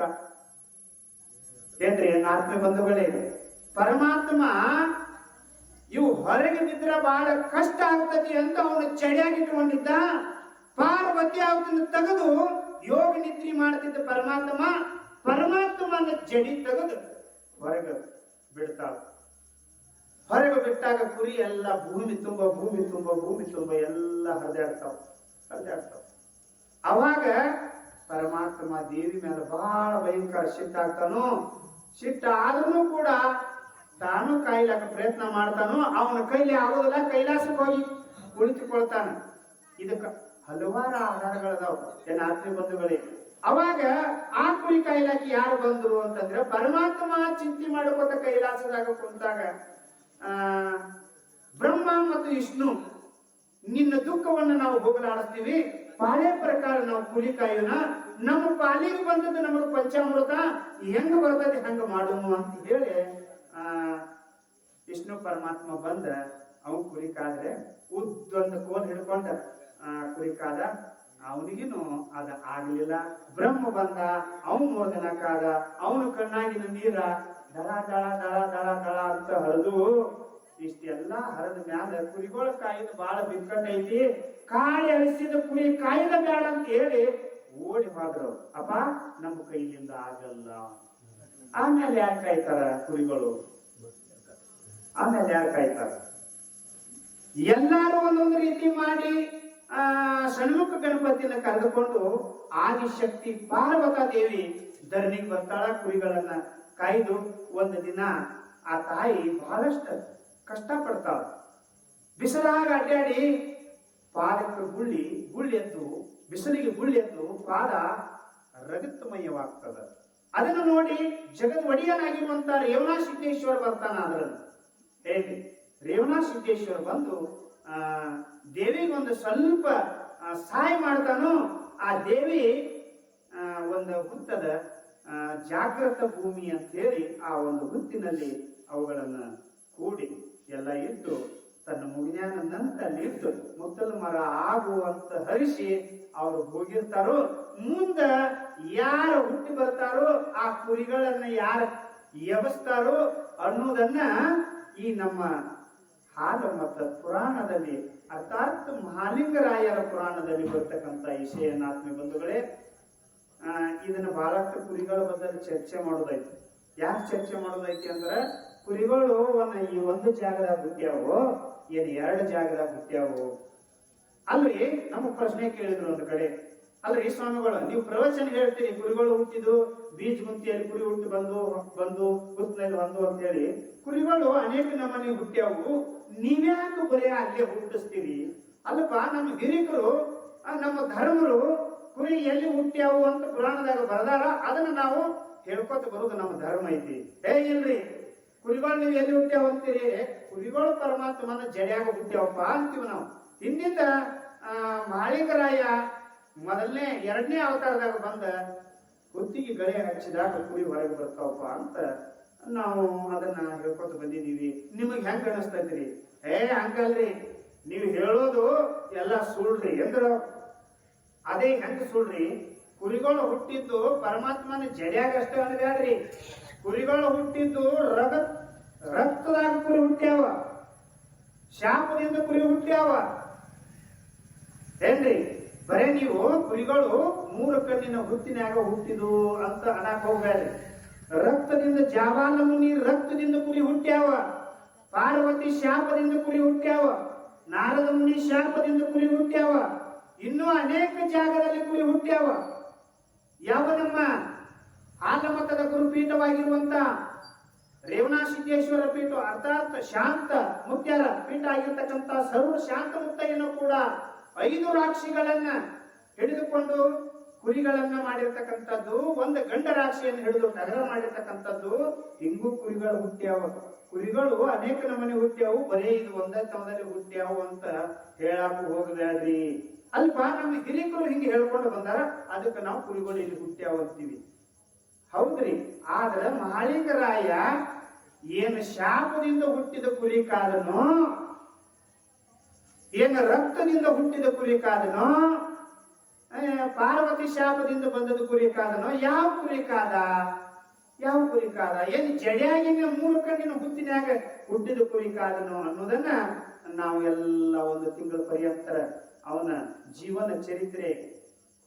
Speaker 1: ಏನ್ರಿ ಆತ್ಮ ಬಂಧುಗಳೇ, ಪರಮಾತ್ಮ ಇವು ಹೊರಗೆ ಬಿದ್ರೆ ಬಹಳ ಕಷ್ಟ ಆಗ್ತದೆ ಅಂತ ಅವನು ಚಡಿಯಾಗಿಟ್ಕೊಂಡಿದ್ದ. ಪಾರ್ವತಿ ಅವತನ್ನು ತೆಗೆದು ಯೋಗ ನಿದ್ರಿ ಮಾಡ್ತಿದ್ದ ಪರಮಾತ್ಮ, ಪರಮಾತ್ಮನ ಜಡಿ ತೆಗೆದು ಹೊರಗೆ ಬಿಡ್ತಾಳ. ಹೊರಗೆ ಬಿಟ್ಟಾಗ ಕುರಿ ಎಲ್ಲ ಭೂಮಿ ತುಂಬ ಭೂಮಿ ತುಂಬ ಭೂಮಿ ತುಂಬ ಎಲ್ಲ ಹರಿದಾಡ್ತಾವ. ಅವಾಗ ಪರಮಾತ್ಮ ದೇವಿ ಮೇಲೆ ಬಹಳ ಭಯಂಕರ ಸಿಟ್ಟಾಗ್ತಾನೋ. ಸಿಟ್ಟಾದ್ರೂ ಕೂಡ ತಾನು ಕಾಯ್ಲಾಕ ಪ್ರಯತ್ನ ಮಾಡ್ತಾನೋ. ಅವನ ಕೈಲಿ ಆಗೋದಿಲ್ಲ, ಕೈಲಾಸಕ್ಕೆ ಹೋಗಿ ಕುಳಿತುಕೊಳ್ತಾನ. ಇದಕ್ಕ ಹಲವಾರು ಆಧಾರಗಳದಾವ ಏನ ಆತ್ಮೀಯ ಬಂಧುಗಳಿಗೆ. ಅವಾಗ ಆ ಕುರಿ ಕಾಯ್ಲಾಕಿ ಯಾರು ಬಂದ್ರು ಅಂತಂದ್ರೆ ಪರಮಾತ್ಮ ಚಿಂತೆ ಮಾಡ್ಕೋತ ಕೈಲಾಸದಾಗ ಕುಂತಾಗ ಬ್ರಹ್ಮ ಮತ್ತು ವಿಷ್ಣು ನಿನ್ನ ದುಃಖವನ್ನು ನಾವು ಹೋಗಲಾಡಿಸ್ತೀವಿ, ಪಾಳೆ ಪ್ರಕಾರ ನಾವು ಕುರಿ ಕಾಯೋಣ, ನಮ್ಮ ಪಾಲಿಗೆ ಬಂದದ್ದು ನಮಗೆ ಪಂಚಾಮೃತ ಹೆಂಗ ಬರ್ತದೆ ಹಂಗ ಮಾಡೋನು ಅಂತ ಹೇಳಿ ವಿಷ್ಣು ಪರಮಾತ್ಮ ಬಂದ ಅವನ್ ಕುರಿ ಕಾದ್ರೆ ಉದ್ದೊಂದು ಕೋಲ್ ಹಿಡ್ಕೊಂಡ ಕುರಿ ಕಾದ. ಅವನಿಗಿನು ಅದ ಆಗ್ಲಿಲ್ಲ. ಬ್ರಹ್ಮ ಬಂದ, ಅವನು 3 ದಿನ ಕಾದ. ಅವನು ಕಣ್ಣಾಗಿನ ನೀರ ದಳ ದಳ ದಳ ದಳ ದಳ ಅಂತ ಹರಿದು ಇಷ್ಟೆಲ್ಲ ಹರಿದ ಮ್ಯಾಲ ಕುರಿಗಳ ಕಾಯಿದ ಬಹಳ ಬಿಕ್ಕಟ್ಟೈತಿ. ಕಾಯಿ ಅಳಿಸಿದ ಕುರಿ ಕಾಯಿದ ಬೇಡ ಅಂತ ಹೇಳಿ ಓಡಿ ಹೋದ್ರು. ಅಪ್ಪ ನಮ್ಮ ಕೈಲಿಂದ ಆಗಲ್ಲ. ಆಮೇಲೆ ಯಾರು ಕಾಯ್ತಾರ ಕುರಿಗಳು? ಆಮೇಲೆ ಯಾರು ಕಾಯ್ತಾರ? ಎಲ್ಲಾರು ಒಂದೊಂದು ರೀತಿ ಮಾಡಿ ಷಣ್ಮುಖ ಗಣಪತಿನ ಕರೆದುಕೊಂಡು ಆದಿಶಕ್ತಿ ಪಾರ್ವತಾ ದೇವಿ ಧರಣಿಗೆ ಬರ್ತಾಳ. ಕುರಿಗಳನ್ನ ಕಾಯ್ದು ಒಂದು ದಿನ ಆ ತಾಯಿ ಬಹಳಷ್ಟು ಕಷ್ಟ ಪಡ್ತಾಳ. ಬಿಸಿಲಾಗ ಅಡ್ಡಾಡಿ ಪಾದಕ್ಕೆ ಗುಳ್ಳೆದ್ದು ಬಿಸಿಲಿಗೆ ಗುಳ್ಳೆದ್ದು ಪಾದ ರಗತಮಯವಾಗ್ತದ. ಅದನ್ನು ನೋಡಿ ಜಗದ್ ಒಡೆಯನಾಗಿರುವಂತ ರೇವಣ ಸಿದ್ದೇಶ್ವರ ಬರ್ತಾನ. ಅದರಲ್ಲಿ ಹೇಗೆ ರೇವಣ ಸಿದ್ದೇಶ್ವರ ಬಂದು ದೇವಿಗೆ ಒಂದು ಸ್ವಲ್ಪ ಸಹಾಯ ಮಾಡ್ತಾನೋ. ಆ ದೇವಿ ಒಂದು ಹುತ್ತದ ಜಾಗೃತ ಭೂಮಿ ಅಂತ ಹೇಳಿ ಆ ಒಂದು ಹುತ್ತಿನಲ್ಲಿ ಅವುಗಳನ್ನ ಕೂಡಿ ಎಲ್ಲ ಇಟ್ಟು ತನ್ನ ಮುಗಿನ್ಯಾನಂತ ಇಟ್ಟು ಮುತ್ತಲ ಮರ ಆಗುವಂತ ಹರಿಸಿ ಅವರು ಹೋಗಿರ್ತಾರೋ. ಮುಂದ ಯಾರು ಹುಟ್ಟಿ ಬರ್ತಾರೋ ಆ ಕುರಿಗಳನ್ನ ಯಾರು ಎಬಸ್ತಾರೋ ಅನ್ನೋದನ್ನ ಈ ನಮ್ಮ ಹಾಲಮತ ಪುರಾಣದಲ್ಲಿ ಅರ್ಥಾತ್ ಮಹಾಲಿಂಗರಾಯರ ಪುರಾಣದಲ್ಲಿ ಬರ್ತಕ್ಕಂಥ ವಿಷಯನಾತ್ಮೀಯ ಬಂಧುಗಳೇ. ಇದನ್ನ ಬಹಳಷ್ಟು ಕುರಿಗಳ ಬಗ್ಗೆ ಚರ್ಚೆ ಮಾಡೋದೈತಿ. ಯಾಕೆ ಚರ್ಚೆ ಮಾಡೋದೈತಿ ಅಂದ್ರೆ ಕುರಿಗಳು ಈ ಒಂದು ಜಾಗದಾಗ ಹುಟ್ಟ್ಯಾವು, ಏನ್ 2 ಜಾಗದಾಗ ಹುಟ್ಟ್ಯಾವು ಅಲ್ರಿ? ನಮಗ್ ಪ್ರಶ್ನೆ ಕೇಳಿದ್ರು ಒಂದು ಕಡೆ, ಅಲ್ರಿ ಸ್ವಾಮಿಗಳು ನೀವು ಪ್ರವಚನ ಹೇಳ್ತೀರಿ ಕುರಿಗಳು ಹುಟ್ಟಿದ್ದು ಬೀಜ ಗುಂತಿಯಲ್ಲಿ ಕುರಿ ಹುಟ್ಟಿ ಬಂದು ಹುತ್ತಿನಲ್ಲಿ ಬಂದು ಅಂತ ಹೇಳಿ, ಕುರಿಗಳು ಅನೇಕ ನಮೂನೆ ಹುಟ್ಟ್ಯಾವು, ನೀವ್ಯಾಕೆ ಬರೀ ಅಲ್ಲೇ ಹುಟ್ಟಿಸ್ತೀರಿ? ಅಲ್ಲಪ್ಪ ನಮ್ಮ ಹಿರಿಕರು ನಮ್ಮ ಧರ್ಮರು ಕುರಿ ಎಲ್ಲಿ ಹುಟ್ಟ್ಯಾವು ಅಂತ ಪುರಾಣದಾಗ ಬರದಾರ. ಅದನ್ನ ನಾವು ಹೇಳ್ಕೊತ ಬರೋದು ನಮ್ಮ ಧರ್ಮ ಐತಿ. ಇಲ್ರಿ ಕುರಿಗಳು ನೀವು ಎಲ್ಲಿ ಹುಟ್ಟ್ಯಾವ ಅಂತೀರಿ? ಕುರಿಗಳು ಪರಮಾತ್ಮನ ಜಡ್ಯಾಗ ಹುಟ್ಟ್ಯಾವಪ್ಪ ಅಂತೀವಿ ನಾವು. ಹಿಂದಿಂದ ಮಹಾಲಿಂಗರಾಯ ಮೊದಲನೇ 2ನೇ ಅವತಾರದಾಗ ಬಂದ ಕುತ್ತಿಗೆ ಗಳೆ ಹಚ್ಚಿದಾಗ ಕುರಿ ಹೊರಗೆ ಬರ್ತಾವಪ್ಪ ಅಂತ ನಾವು ಅದನ್ನ ಹೇಳ್ಕೊತ ಬಂದಿದೀವಿ. ನಿಮಗ್ ಹೆಂಗ ಅನಿಸ್ತೈತ್ರಿ? ಹಂಗಲ್ರಿ, ನೀವು ಹೇಳೋದು ಎಲ್ಲ ಸುಳ್ಳ್ರಿ ಎಂದ್ರ. ಅದೇ ಹೆಂಗ ಸುಳ್ಳ್ರಿ? ಕುರಿಗಳು ಹುಟ್ಟಿದ್ದು ಪರಮಾತ್ಮನ ಜಡ್ಯಾಗ ಅಷ್ಟೇ ಅನ್ಬ್ಯಾಡ್ರಿ. ಕುರಿಗಳು ಹುಟ್ಟಿದ್ದು ರಕ್ತದಾಗ ಕುರಿ ಹುಟ್ಟ್ಯಾವ, ಶಾಪದಿಂದ ಕುರಿ ಹುಟ್ಟ್ಯಾವ. ಏನ್ರಿ? ಬರೇ ನೀವು ಕುರಿಗಳು 3 ಕಣ್ಣಿನ ಹುತ್ತಿನಾಗ ಹುಟ್ಟಿದು ಅಂತ ಅನ್ನಕ್ ಹೋಗ್ಬೇಡ್ರಿ. ರಕ್ತದಿಂದ ಜಾವಾಲ ಮುನಿ ರಕ್ತದಿಂದ ಕುರಿ ಹುಟ್ಟ್ಯಾವ, ಪಾರ್ವತಿ ಶಾಪದಿಂದ ಕುರಿ ಹುಟ್ಟ್ಯಾವ, ನಾರದ ಮುನಿ ಶಾಪದಿಂದ ಕುರಿ ಹುಟ್ಟ್ಯಾವ, ಇನ್ನೂ ಅನೇಕ ಜಾಗದಲ್ಲಿ ಕುರಿ ಹುಟ್ಟ್ಯಾವ. ಯಾವ ನಮ್ಮ ಆಲಮತದ ಗುರುಪೀಠವಾಗಿರುವಂತ ರೇವಣಾ ಸಿದ್ದೇಶ್ವರ ಪೀಠ ಅರ್ಥಾತ್ ಶಾಂತ ಮುಕ್ತ್ಯಾರ ಪೀಠ ಆಗಿರ್ತಕ್ಕಂಥ ಸರ್ವ ಶಾಂತ ಮುಕ್ತಯ್ಯನು ಕೂಡ 5 ರಾಕ್ಷಿಗಳನ್ನ ಹಿಡಿದುಕೊಂಡು ಕುರಿಗಳನ್ನ ಮಾಡಿರ್ತಕ್ಕಂಥದ್ದು, ಒಂದು ಗಂಡ ರಾಕ್ಷಿಯನ್ನು ಹಿಡಿದು ಟಗರ ಮಾಡಿರ್ತಕ್ಕಂಥದ್ದು. ಹಿಂಗೂ ಕುರಿಗಳು ಹುಟ್ಟ್ಯಾವ. ಕುರಿಗಳು ಅನೇಕ ನಮನೆ ಹುಟ್ಟ್ಯಾವು, ಬರೇ ಇದು ಒಂದೇ ತಮದಲ್ಲಿ ಹುಟ್ಟ್ಯಾವು ಅಂತ ಹೇಳಾಕು ಹೋಗಬೇಡ್ರಿ. ಅಲ್ಪ ನಮ್ಮ ಹಿರಿಕರು ಹಿಂಗೆ ಹೇಳ್ಕೊಂಡು ಬಂದಾರ, ಅದಕ್ಕೆ ನಾವು ಕುರಿಗಳು ಇಲ್ಲಿ ಹುಟ್ಟ್ಯಾವ ಅಂತೀವಿ. ಹೌದ್ರಿ. ಆದ್ರೆ ಮಹಾಲಿಂಗರಾಯ ಏನು ಶಾಪದಿಂದ ಹುಟ್ಟಿದ ಕುರಿ ಕಾದನೋ, ಏನು ರಕ್ತದಿಂದ ಹುಟ್ಟಿದ ಕುರಿ ಕಾದನೋ, ಪಾರ್ವತಿ ಶಾಪದಿಂದ ಬಂದದ ಕುರಿ ಕಾದನೋ, ಯಾವ ಕುರಿ ಕಾದ? ಯಾವ ಕುರಿ ಕಾದ? ಏನು ಜಡಿಯಾಗಿನ 3 ಕಣ್ಣಿನ ಹುತ್ತಿನಾಗ ಹುಟ್ಟಿದ ಕುರಿ ಕಾದನೋ ಅನ್ನೋದನ್ನ ನಾವು ಎಲ್ಲ ಒಂದು ತಿಂಗಳ ಪರ್ಯಂತರ ಅವನ ಜೀವನ ಚರಿತ್ರೆ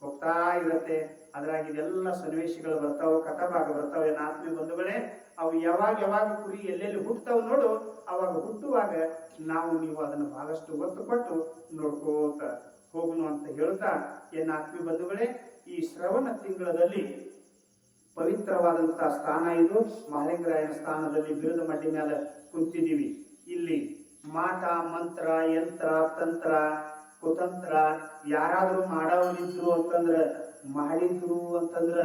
Speaker 1: ಹೋಗ್ತಾ ಇರತ್ತೆ. ಅದ್ರಾಗ ಇದೆಲ್ಲ ಸನ್ನಿವೇಶಗಳು ಬರ್ತಾವ, ಕಥಾಭಾಗ ಬರ್ತಾವ. ಏನ್ ಆತ್ಮೀಯ ಬಂಧುಗಳೇ, ಅವು ಯಾವಾಗ ಕುರಿ ಎಲ್ಲೆಲ್ಲಿ ಹುಟ್ಟತಾವ ನೋಡು, ಅವಾಗ ಹುಟ್ಟುವಾಗ ನಾವು ನೀವು ಅದನ್ನು ಬಹಳಷ್ಟು ಒತ್ತು ಕೊಟ್ಟು ನೋಡ್ಕೋತ ಹೋಗುನು ಅಂತ ಹೇಳ್ತಾ, ಏನ್ ಆತ್ಮೀಯ ಬಂಧುಗಳೇ, ಈ ಶ್ರವಣ ತಿಂಗಳಲ್ಲಿ ಪವಿತ್ರವಾದಂತಹ ಸ್ಥಾನ ಇದು. ಮಹಾಲಿಂಗರಾಯನ ಸ್ಥಾನದಲ್ಲಿ ಬಿರುದು ಮಡ್ಡಿ ಮೇಲೆ ಕುಂತಿದ್ದೀವಿ. ಇಲ್ಲಿ ಮಾಟ ಮಂತ್ರ ಯಂತ್ರ ತಂತ್ರ ಕುತಂತ್ರ ಯಾರಾದ್ರೂ ಮಾಡೋರಿದ್ರು ಅಂತಂದ್ರ ಮಾಡಿದ್ರು ಅಂತಂದ್ರ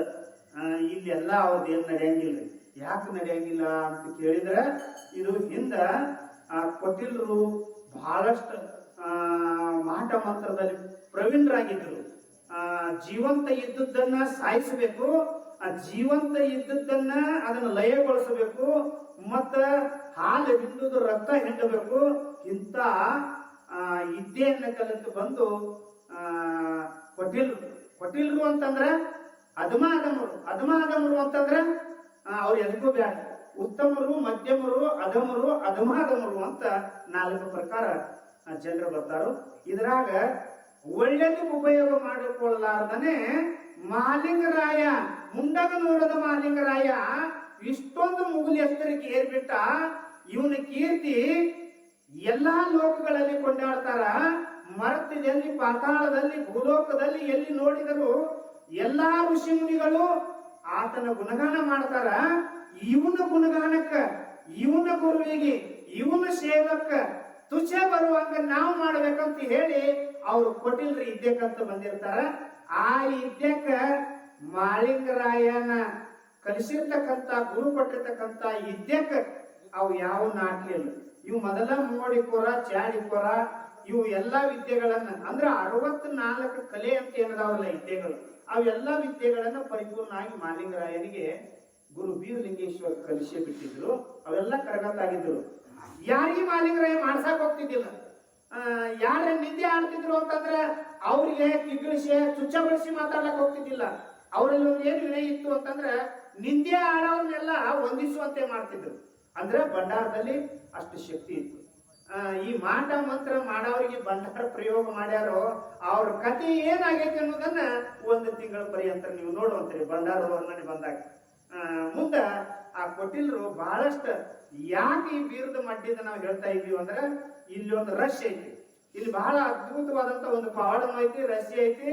Speaker 1: ಇಲ್ಲೆಲ್ಲ ಅವ್ರದ್ದೇನ್ ನಡೆಯಂಗಿಲ್ಲ. ಯಾಕೆ ನಡೆಯಂಗಿಲ್ಲ ಅಂತ ಕೇಳಿದ್ರೆ, ಇದು ಹಿಂದ ಕೊಟ್ಟಿಲ್ರು ಬಹಳಷ್ಟು ಮಾಟ ಮಂತ್ರದಲ್ಲಿ ಪ್ರವೀಣರಾಗಿದ್ರು. ಜೀವಂತ ಇದ್ದದ್ದನ್ನ ಸಾಯಿಸಬೇಕು, ಆ ಜೀವಂತ ಇದ್ದದ್ದನ್ನ ಅದನ್ನ ಲಯಗೊಳಿಸಬೇಕು, ಮತ್ತ ಹಾಲು ಹಿಂಡುದು ರಕ್ತ ಹಿಂಡಬೇಕು. ಇಂಥ ವಿದ್ಯೆಯನ್ನ ಕಲಿತು ಬಂದು ಕೊಟ್ಟಿಲ್ರು ಅಂತಂದ್ರೆ ಅಧಮಾಧಮರು ಅಂತಂದ್ರೆ ಅವ್ರು ಎದಕ್ಕೂ ಬೇಡ. ಉತ್ತಮರು, ಮಧ್ಯಮರು, ಅಧಮಾಧಮರು ಅಂತ 4 ಪ್ರಕಾರ ಜನರು ಬರ್ತಾರು. ಇದ್ರಾಗ ಒಳ್ಳೆದು ಉಪಯೋಗ ಮಾಡಿಕೊಳ್ಳಲಾರ್ದನೆ ಮಹಾಲಿಂಗರಾಯ, ಮುಂಡಗ ನೋಡದ ಮಹಾಲಿಂಗರಾಯ ಇಷ್ಟೊಂದು ಮುಗುಲಿ ಎತ್ತರಕ್ಕೆ ಏರ್ಬಿಟ್ಟ. ಇವನ ಕೀರ್ತಿ ಎಲ್ಲಾ ಲೋಕಗಳಲ್ಲಿ ಕೊಂಡಾಡ್ತಾರ. ಮರ್ತ್ಯದಲ್ಲಿ, ಪಾತಾಳದಲ್ಲಿ, ಭೂಲೋಕದಲ್ಲಿ ಎಲ್ಲಿ ನೋಡಿದರು ಎಲ್ಲಾ ಋಷಿ ಮುನಿಗಳು ಆತನ ಗುಣಗಾನ ಮಾಡ್ತಾರ. ಇವನ ಗುಣಗಾನಕ್ಕ, ಇವನ ಗುರುವಿಗೆ, ಇವನ ಸೇವಕ್ಕ ತುಚ್ಛ ಬರುವಂಗ ನಾವು ಮಾಡ್ಬೇಕಂತ ಹೇಳಿ ಅವ್ರು ಕೊಟ್ಟಿಲ್ರಿ ಇದ್ಯಕ್ಕಂತ ಬಂದಿರ್ತಾರ. ಆ ಇದ್ಯಕ್ಕ ಮಹಾಲಿಂಗರಾಯನ ಕಲಿಸಿರ್ತಕ್ಕಂಥ ಗುರು ಕೊಟ್ಟಿರ್ತಕ್ಕಂಥ ಇದ್ಯಕ್ಕ ಅವು ಯಾವ ನಾಟ್ಲಿಲ್ಲ. ಇವು ಮೊದಲ ಮೋಡಿಕೋರ, ಚಾಡಿಕೋರ, ಇವು ಎಲ್ಲಾ ವಿದ್ಯೆಗಳನ್ನ ಅಂದ್ರೆ 64 ಕಲೆ ಅಂತ ಏನದಾವಲ್ಲ ವಿದ್ಯೆಗಳು, ಅವೆಲ್ಲಾ ವಿದ್ಯೆಗಳನ್ನ ಪರಿಪೂರ್ಣ ಆಗಿ ಮಹಾಲಿಂಗರಾಯನಿಗೆ ಗುರು ಬೀರಲಿಂಗೇಶ್ವರ ಕಲಿಸಿ ಬಿಟ್ಟಿದ್ರು. ಅವೆಲ್ಲ ಕರಗತ್ತಾಗಿದ್ರು. ಯಾರಿಗೆ ಮಹಾಲಿಂಗರಾಯ ಮಾಡ್ಸಾಕ್ ಹೋಗ್ತಿದ್ದಿಲ್ಲ. ಯಾರ ನಿದ್ದೆ ಆಡ್ತಿದ್ರು ಅಂತಂದ್ರೆ ಅವ್ರಿಗೆ ಕಿಗ್ಳಿಸಿ ಚುಚ್ಚ ಬಳಸಿ ಮಾತಾಡ್ಲಕ್ ಹೋಗ್ತಿದ್ದಿಲ್ಲ. ಅವರಲ್ಲಿ ಒಂದು ಏನ್ ವಿನಯ ಇತ್ತು ಅಂತಂದ್ರೆ ನಿಂದೆ ಆಡೋರ್ನೆಲ್ಲ ಹೊಂದಿಸುವಂತೆ ಮಾಡ್ತಿದ್ರು. ಅಂದ್ರೆ ಭಂಡಾರದಲ್ಲಿ ಅಷ್ಟು ಶಕ್ತಿ ಇತ್ತು. ಈ ಮಾಟ ಮಂತ್ರ ಮಾಡೋರಿಗೆ ಭಂಡಾರ ಪ್ರಯೋಗ ಮಾಡ್ಯಾರೋ ಅವ್ರ ಕಥೆ ಏನಾಗೈತೆ ಅನ್ನೋದನ್ನ 1 ತಿಂಗಳ ಪರ್ಯಂತ ನೀವು ನೋಡುವಂತ್ರಿ ಭಂಡಾರ ವರ್ಣನೆ ಬಂದಾಗ. ಮುಂದ ಆ ಕೊಟ್ಟಿಲ್ರು ಬಹಳಷ್ಟು ಯಾಕೆ ಈ ಬೀರದ ಮಡ್ಡಿದ ನಾವು ಹೇಳ್ತಾ ಇದೀವಿ ಅಂದ್ರೆ, ಇಲ್ಲಿ ಒಂದು ರಹಸ್ಯ ಐತಿ. ಇಲ್ಲಿ ಬಹಳ ಅದ್ಭುತವಾದಂತ ಒಂದು ಪವಾಡನೂ ಐತಿ, ರಹಸ್ಯ ಐತಿ.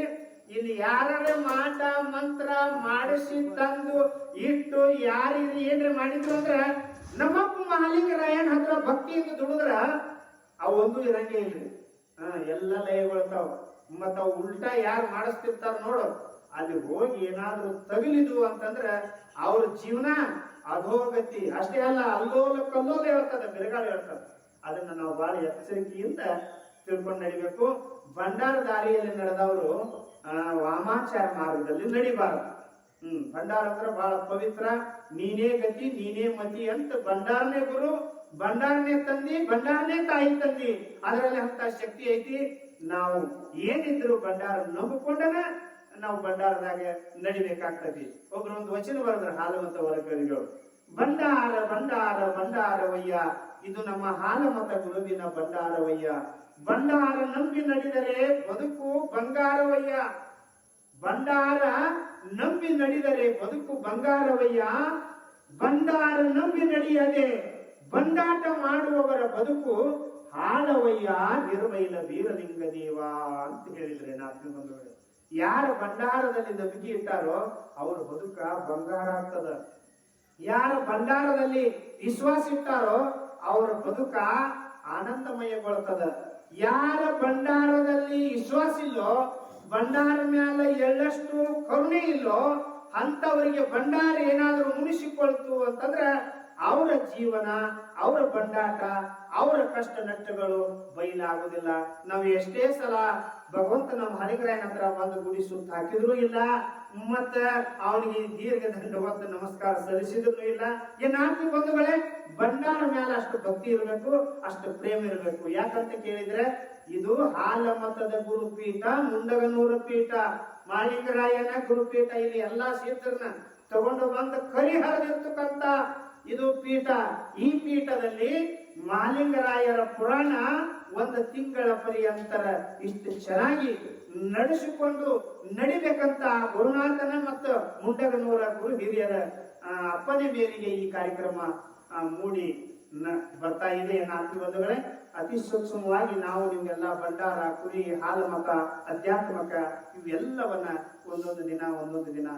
Speaker 1: ಇಲ್ಲಿ ಯಾರೇ ಮಾಟ ಮಂತ್ರ ಮಾಡಿಸಿ ತಂದು ಇಟ್ಟು ಯಾರಿಗೆ ಏನ್ರ ಮಾಡಿದ್ರು ಅಂದ್ರ, ನಮ್ಮಪ್ಪ ಮಹಾಲಿಂಗರಾಯನ ಹತ್ರ ಭಕ್ತಿಯಿಂದ ದುಡಿದ್ರ ಅವೊಂದು ಇರಂಗೇ ಇಲ್ರಿ. ಎಲ್ಲ ಲಯಗೊಳ್ತಾವ. ಮತ್ತ ಅವು ಉಲ್ಟಾ ಯಾರು ಮಾಡಿಸ್ತಿರ್ತಾರ ನೋಡು, ಅಲ್ಲಿ ಹೋಗಿ ಏನಾದ್ರೂ ತಗಲಿದು ಅಂತಂದ್ರ ಅವ್ರ ಜೀವನ ಅಧೋಗತಿ. ಅಷ್ಟೇ ಅಲ್ಲ, ಅಲ್ಲೋಲ ಕಲ್ಲೋಲ ಹೇಳ್ತದ, ಬೆರಗಾಲ ಹೇಳ್ತದ. ಅದನ್ನ ನಾವು ಬಹಳ ಎಚ್ಚರಿಕೆಯಿಂದ ತಿಳ್ಕೊಂಡು ನಡಿಬೇಕು. ಭಂಡಾರ ದಾರಿಯಲ್ಲಿ ನಡೆದವರು ವಾಮಾಚಾರ ಮಾರ್ಗದಲ್ಲಿ ನಡಿಬಾರದು. ಭಂಡಾರ ಅಂದ್ರೆ ಬಹಳ ಪವಿತ್ರ. ನೀನೇ ಗತಿ ನೀನೇ ಮತಿ ಅಂತ ಭಂಡಾರನೇ ಗುರು, ಭಂಡಾರನೇ ತಂದಿ, ಭಂಡಾರನೇ ತಾಯಿ ತಂದಿ. ಅದರಲ್ಲಿ ಅಂತ ಶಕ್ತಿ ಐತಿ. ನಾವು ಏನಿದ್ರು ಭಂಡಾರ ನಂಬಿಕೊಂಡನ ನಾವು ಭಂಡಾರದಾಗ ನಡಿಬೇಕಾಗ್ತದೆ. ಒಬ್ರು ಒಂದು ವಚನ ಬರೆದ್ರ ಹಾಲಮತ ವರ್ಗಗಳು, ಭಂಡಾರ ಭಂಡಾರ ಭಂಡಾರವಯ್ಯ, ಇದು ನಮ್ಮ ಹಾಲಮತ ಗುರುವಿನ ಭಂಡಾರವಯ್ಯ. ಭಂಡಾರ ನಂಬಿ ನಡೆದರೆ ಬದುಕು ಬಂಗಾರವಯ್ಯ. ಭಂಡಾರ ನಂಬಿ ನಡೆದರೆ ಬದುಕು ಬಂಗಾರವಯ್ಯ. ಭಂಡಾರ ನಂಬಿ ನಡೆಯದೆ ಬಂಡಾಟ ಮಾಡುವವರ ಬದುಕು ಹಾಳವಯ್ಯ ನಿರ್ಮೈಲ ಬೀರಲಿಂಗ ದೇವ ಅಂತ ಹೇಳಿದ್ರೆ ನಾಲ್ಕು ಬಂಧುಗಳು. ಯಾರ ಭಂಡಾರದಲ್ಲಿ ನಂಬಿಕೆ ಇಟ್ಟಾರೋ ಅವ್ರ ಬದುಕ ಬಂಗಾರ ಆಗ್ತದ. ಯಾರ ಭಂಡಾರದಲ್ಲಿ ವಿಶ್ವಾಸ ಇಟ್ಟಾರೋ ಅವರ ಬದುಕ ಆನಂದಮಯಗೊಳ್ತದ. ಯಾರ ಭಂಡಾರದಲ್ಲಿ ವಿಶ್ವಾಸ ಇಲ್ಲೋ, ಭಂಡಾರ ಮ್ಯಾಲ ಎಳ್ಳಷ್ಟು ಕರುಣೆ ಇಲ್ಲೋ, ಅಂತವರಿಗೆ ಭಂಡಾರ ಏನಾದರೂ ಮುನಿಸಿಕೊಳ್ತು ಅಂತಂದ್ರೆ ಅವರ ಜೀವನ, ಅವರ ಬಂಡಾಟ, ಅವರ ಕಷ್ಟ ನಷ್ಟಗಳು ಬಯಲಾಗುವುದಿಲ್ಲ. ನಾವು ಎಷ್ಟೇ ಸಲ ಭಗವಂತ ನಮ್ಮ ಹರಿಗರಾಯನ ಹತ್ರ ಬಂದು ಗುಡಿ ಸುತ್ತ ಹಾಕಿದ್ರು ಇಲ್ಲ, ಮತ್ತ ಅವನಿಗೆ ದೀರ್ಘ ದಂಡವತ್ತ ನಮಸ್ಕಾರ ಸಲ್ಲಿಸಿದ್ರು ಇಲ್ಲ. ಏನಾಗ್ತಿ ಬಂಧುಗಳೇ, ಭಂಡಾರ ಮ್ಯಾಲ ಅಷ್ಟು ಭಕ್ತಿ ಇರಬೇಕು, ಅಷ್ಟು ಪ್ರೇಮ ಇರಬೇಕು. ಯಾಕಂತ ಕೇಳಿದ್ರೆ ಇದು ಹಾಲ ಮತದ ಗುರುಪೀಠ, ಮುಂಡಗನೂರ ಪೀಠ, ಮಾಳಿಂಗರಾಯನ ಗುರುಪೀಠ. ಇಲ್ಲಿ ಎಲ್ಲಾ ಸಿದ್ಧರನ್ನ ತಗೊಂಡು ಬಂದ ಕರಿಹರಿದಿರ್ತಕ್ಕಂತ ಇದು ಪೀಠ. ಈ ಪೀಠದಲ್ಲಿ ಮಾಲಿಂಗರಾಯರ ಪುರಾಣ ಒಂದು ತಿಂಗಳ ಪರ್ಯಂತರ ಇಷ್ಟು ಚೆನ್ನಾಗಿ ನಡೆಸಿಕೊಂಡು ನಡಿಬೇಕಂತ ಗುರುನಾಥನ ಮತ್ತು ಮುಂಡಗನೂರ ಗುರು ಹಿರಿಯರ ಅಪ್ಪನೆ ಮೇರೆಗೆ ಈ ಕಾರ್ಯಕ್ರಮ ಮೂಡಿ ಬರ್ತಾ ಇದೆ. ಬಂಧುಗಳೇ, ಅತಿ ಸೂಕ್ಷ್ಮವಾಗಿ ನಾವು ನಿಮ್ಗೆಲ್ಲ ಭಂಡಾರ, ಕುರಿ, ಹಾಲು ಮತ, ಅಧ್ಯಾತ್ಮಕ ಇವೆಲ್ಲವನ್ನ ಒಂದೊಂದು ದಿನ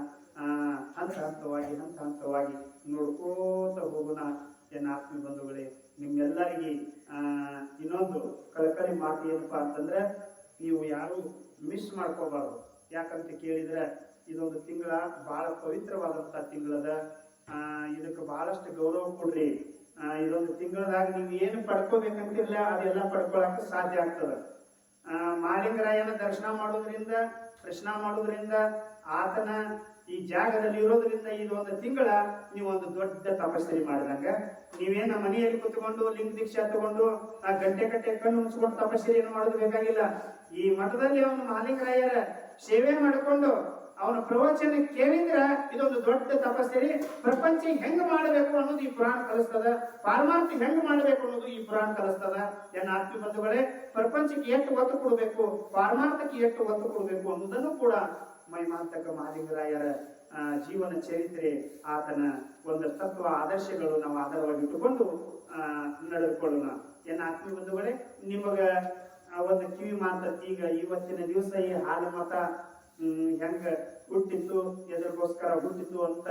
Speaker 1: ಹಂತ ಹಂತವಾಗಿ ನೋಡ್ಕೋತ ಹೋಗೋಣ. ಆತ್ಮೀಯ ಬಂಧುಗಳೇ, ನಿಮ್ಗೆಲ್ಲರಿಗೆ ಇನ್ನೊಂದು ಕಳಕಳಿ ಮಾತು ಏನಪ್ಪಾ ಅಂತಂದ್ರೆ, ನೀವು ಯಾರು ಮಿಸ್ ಮಾಡ್ಕೋಬಾರ್ದು. ಯಾಕಂತ ಕೇಳಿದ್ರೆ ಇದೊಂದು ತಿಂಗಳ ಬಹಳ ಪವಿತ್ರವಾದಂತ ತಿಂಗಳದ. ಇದಕ್ಕೆ ಬಹಳಷ್ಟು ಗೌರವ ಕೊಡ್ರಿ. ಇದೊಂದು ತಿಂಗಳದಾಗ ನೀವು ಏನು ಪಡ್ಕೋಬೇಕಂತಿರ್ಲ ಅದೆಲ್ಲ ಪಡ್ಕೊಳಕ್ಕೆ ಸಾಧ್ಯ ಆಗ್ತದ. ಮಾಲಿಂಗರಾಯನ ದರ್ಶನ ಮಾಡೋದ್ರಿಂದ, ಪ್ರಶ್ನ ಮಾಡೋದ್ರಿಂದ, ಆತನ ಈ ಜಾಗದಲ್ಲಿ ಇರೋದ್ರಿಂದ ಇದೊಂದು ತಿಂಗಳ ನೀವೊಂದು ದೊಡ್ಡ ತಪಸ್ಸರಿ ಮಾಡಿದಂಗ. ನೀವೇನ ಮನೆಯಲ್ಲಿ ಕುತ್ಕೊಂಡು ಲಿಂಗ ದೀಕ್ಷಾ ತಗೊಂಡು ಗಂಟೆ ಕಣ್ಣು ಮುಚ್ಕೊಂಡು ತಪಸ್ಸರಿ ಏನು ಮಾಡೋದು ಬೇಕಾಗಿಲ್ಲ. ಈ ಮಠದಲ್ಲಿ ಅವನು ಮಾಲಿಂಗರಾಯರ ಸೇವೆ ಮಾಡಿಕೊಂಡು ಅವನ ಪ್ರವಚನ ಕೇಳಿದ್ರ ಇದೊಂದು ದೊಡ್ಡ ತಪಸ್ಸರಿ. ಪ್ರಪಂಚ ಹೆಂಗ್ ಮಾಡಬೇಕು ಅನ್ನೋದು ಈ ಪುರಾಣ ಕಲಿಸ್ತದ. ಪಾರಮಾರ್ಥ ಹೆಂಗ್ ಮಾಡಬೇಕು ಅನ್ನೋದು ಈ ಪುರಾಣ ಕಲಿಸ್ತದ. ಆತ್ಮೀಯ ಬಂಧುಗಳೇ, ಪ್ರಪಂಚಕ್ಕೆ ಎಷ್ಟು ಒತ್ತು ಕೊಡಬೇಕು, ಪಾರಮಾರ್ಥಕ್ಕೆ ಎಷ್ಟು ಒತ್ತು ಕೊಡಬೇಕು ಅನ್ನೋದನ್ನು ಕೂಡ ಮಹಿಮಾಂತಕ ಮಾಲಿಂಗರಾಯರ ಜೀವನ ಚರಿತ್ರೆ, ಆತನ ಒಂದು ತತ್ವ ಆದರ್ಶಗಳು ನಾವು ಆಧಾರವಾಗಿ ಇಟ್ಟುಕೊಂಡು ನಡೆದುಕೊಳ್ಳೋಣ. ಆತ್ಮೀಯ ಬಂಧುಗಳೇ, ನಿಮಗ ಒಂದು ಕಿವಿ ಮಾತಂತ, ಈಗ ಇವತ್ತಿನ ದಿವಸ ಈ ಹಾಲು ಮತ ಹೆಂಗ ಹುಟ್ಟಿತ್ತು, ಎದರಿಗೋಸ್ಕರ ಹುಟ್ಟಿತ್ತು ಅಂತ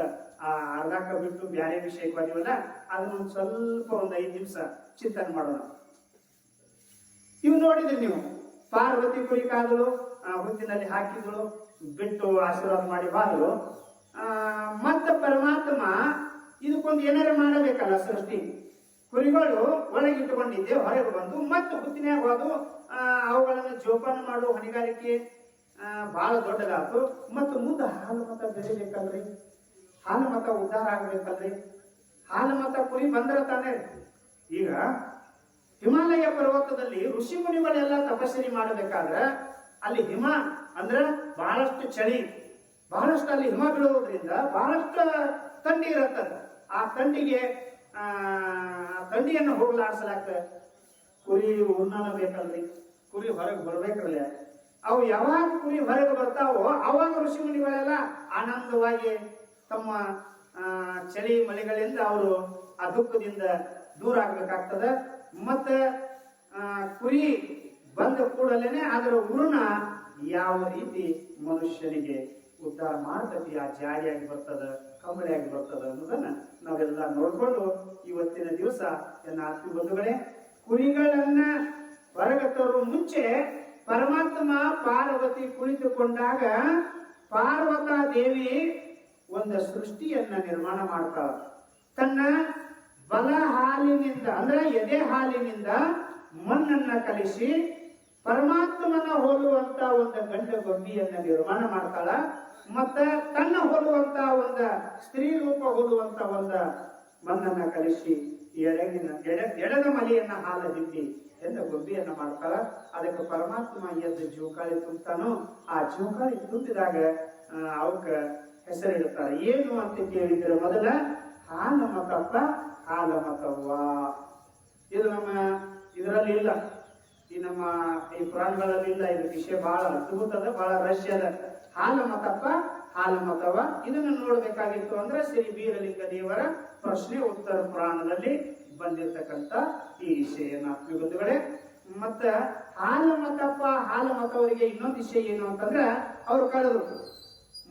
Speaker 1: ಅರ್ಧಕ್ಕ ಬಿಟ್ಟು ಬ್ಯಾರೆ ವಿಷಯಕ್ಕೆ ಬಂದಿವಲ್ಲ, ಅದನ್ನ ಸ್ವಲ್ಪ ಒಂದು 5 ನಿಮಿಷ ಚಿಂತನೆ ಮಾಡೋಣ. ಇವು ನೋಡಿದ್ರಿ ನೀವು, ಪಾರ್ವತಿ ಕುರಿ ಕಾದಳು, ಹುತ್ತಿನಲ್ಲಿ ಹಾಕಿದಳು, ಬಿಟ್ಟು ಆಶೀರ್ವಾದ ಮಾಡಿ ಬಾದಳು. ಮತ್ತ ಪರಮಾತ್ಮ ಇದಕ್ಕೊಂದು ಏನಾರ ಮಾಡಬೇಕಲ್ಲ ಸೃಷ್ಟಿ. ಕುರಿಗಳು ಒಳಗಿಟ್ಟುಕೊಂಡಿದ್ದೆ, ಹೊರಗೆ ಬಂದು ಮತ್ತೆ ಹುತ್ತಿನಾಗ ಹೋದು ಅವುಗಳನ್ನು ಜೋಪಾನ ಮಾಡುವ ಹೊಣೆಗಾರಿಕೆ ಬಹಳ ದೊಡ್ಡದಾತು. ಮತ್ತು ಮುಂದೆ ಹಾಲು ಮತ ಬೆಳಿಬೇಕಲ್ರಿ, ಹಾಲು ಮತ ಉದ್ಧಾರ ಆಗ್ಬೇಕಲ್ರಿ. ಹಾಲು ಮತ ಕುರಿ ಬಂದ್ರೆ ತಾನೇ. ಈಗ ಹಿಮಾಲಯ ಪರ್ವತದಲ್ಲಿ ಋಷಿ ಮುನಿಗಳೆಲ್ಲ ತಪಸ್ಸರಿ ಮಾಡಬೇಕಾದ್ರೆ ಅಲ್ಲಿ ಹಿಮ ಅಂದ್ರೆ ಬಹಳಷ್ಟು ಚಳಿ, ಬಹಳಷ್ಟು ಅಲ್ಲಿ ಹಿಮ ಬೀಳುವುದರಿಂದ ಬಹಳಷ್ಟು ಥಂಡಿ ಇರುತ್ತದೆ. ಆ ಥಂಡಿಗೆ ಥಂಡಿಯನ್ನು ಹೋಗ್ಲಾಡ್ಸಲಾಕ ಕುರಿ ಉಣ್ಣಾನ ಬೇಕಲ್ರಿ, ಕುರಿ ಹೊರಗೆ ಬರ್ಬೇಕಲ್ಲ. ಅವು ಯಾವಾಗ ಕುರಿ ಹೊರಗೆ ಬರ್ತಾವೋ ಅವಾಗ ಋಷಿ ಮುನಿಗಳೆಲ್ಲ ಆನಂದವಾಗಿ ತಮ್ಮ ಚಳಿ ಮಳೆಗಳಿಂದ ಅವರು ಆ ದುಃಖದಿಂದ ದೂರ ಆಗ್ಬೇಕಾಗ್ತದೆ. ಮತ್ತೆ ಕುರಿ ಬಂದ ಕೂಡಲೇನೆ ಅದರ ಉರುಣ ಯಾವ ರೀತಿ ಮನುಷ್ಯನಿಗೆ ಉದ್ಧಾರ ಮಾಡ್ತತಿ, ಆ ಜಾರಿಯಾಗಿ ಬರ್ತದ, ಕಂಬಳಿಯಾಗಿ ಬರ್ತದ ಅನ್ನೋದನ್ನ ನಾವೆಲ್ಲ ನೋಡ್ಕೊಂಡು ಇವತ್ತಿನ ದಿವಸ ಆತ್ಮೀಯ ಬಂಧುಗಳೇ, ಕುರಿಗಳನ್ನ ಹೊರಗೆ ತರುವ ಮುಂಚೆ ಪರಮಾತ್ಮ ಪಾರ್ವತಿ ಕುಳಿತುಕೊಂಡಾಗ ಪಾರ್ವತಾ ದೇವಿ ಒಂದು ಸೃಷ್ಟಿಯನ್ನ ನಿರ್ಮಾಣ ಮಾಡ್ತಾಳ. ತನ್ನ ಬಲ ಹಾಲಿನಿಂದ ಅಂದ್ರೆ ಎದೆ ಹಾಲಿನಿಂದ ಮಣ್ಣನ್ನ ಕಲಿಸಿ ಪರಮಾತ್ಮನ ಹೋಲುವಂತ ಒಂದು ಗಂಡು ಗೊಂಬಿಯನ್ನ ನಿರ್ಮಾಣ ಮಾಡ್ತಾಳ. ಮತ್ತ ತನ್ನ ಹೋಲುವಂತ ಒಂದು ಸ್ತ್ರೀ ರೂಪ ಹೋಲುವಂತ ಒಂದು ಮಣ್ಣನ್ನ ಕಲಿಸಿ ಎಡದ ಮಲೆಯನ್ನ ಹಾಲ ಹಿಂಡಿ ಎಂದು ಗೊಂಬಿಯನ್ನ ಮಾಡ್ತಾಳ. ಅದಕ್ಕೆ ಪರಮಾತ್ಮ ಎದ್ದು ಜೋಕಾಳಿ ತುಂಬ್ತಾನೋ, ಆ ಜೋಕಾಳಿ ತುಂಬಿದಾಗ ಅವಕ್ಕ ಹೆಸರಿಡುತ್ತಾರೆ. ಏನು ಅಂತ ಕೇಳಿದ್ರೆ ಮೊದಲ ಹಾಲ ಮತಪ್ಪ, ಹಾಲ ಮತವ್ವ. ಇದು ನಮ್ಮ ಇದರಲ್ಲಿ ಇಲ್ಲ, ಈ ನಮ್ಮ ಈ ಪುರಾಣಗಳಲ್ಲಿ ಇಲ್ಲ. ಇದು ವಿಷಯ ಬಹಳ ಅದ್ಭುತದ, ಬಹಳ ರಹಸ್ಯದ. ಹಾಲ ಮತಪ್ಪ, ಹಾಲ ಮತವ್ವ. ಇದನ್ನು ನೋಡ್ಬೇಕಾಗಿತ್ತು ಅಂದ್ರೆ ಶ್ರೀ ಬೀರಲಿಂಗ ದೇವರ ಪ್ರಶ್ನೆ ಉತ್ತರ ಪುರಾಣದಲ್ಲಿ ಬಂದಿರತಕ್ಕಂತ ಈ ವಿಷಯ. ಬಂಧುಗಳೇ, ಮತ್ತ ಹಾಲಮತಪ್ಪ ಹಾಲಮತವರಿಗೆ ಇನ್ನೊಂದು ವಿಷಯ ಏನು ಅಂತಂದ್ರ ಅವ್ರು ಕರೆದ್ರು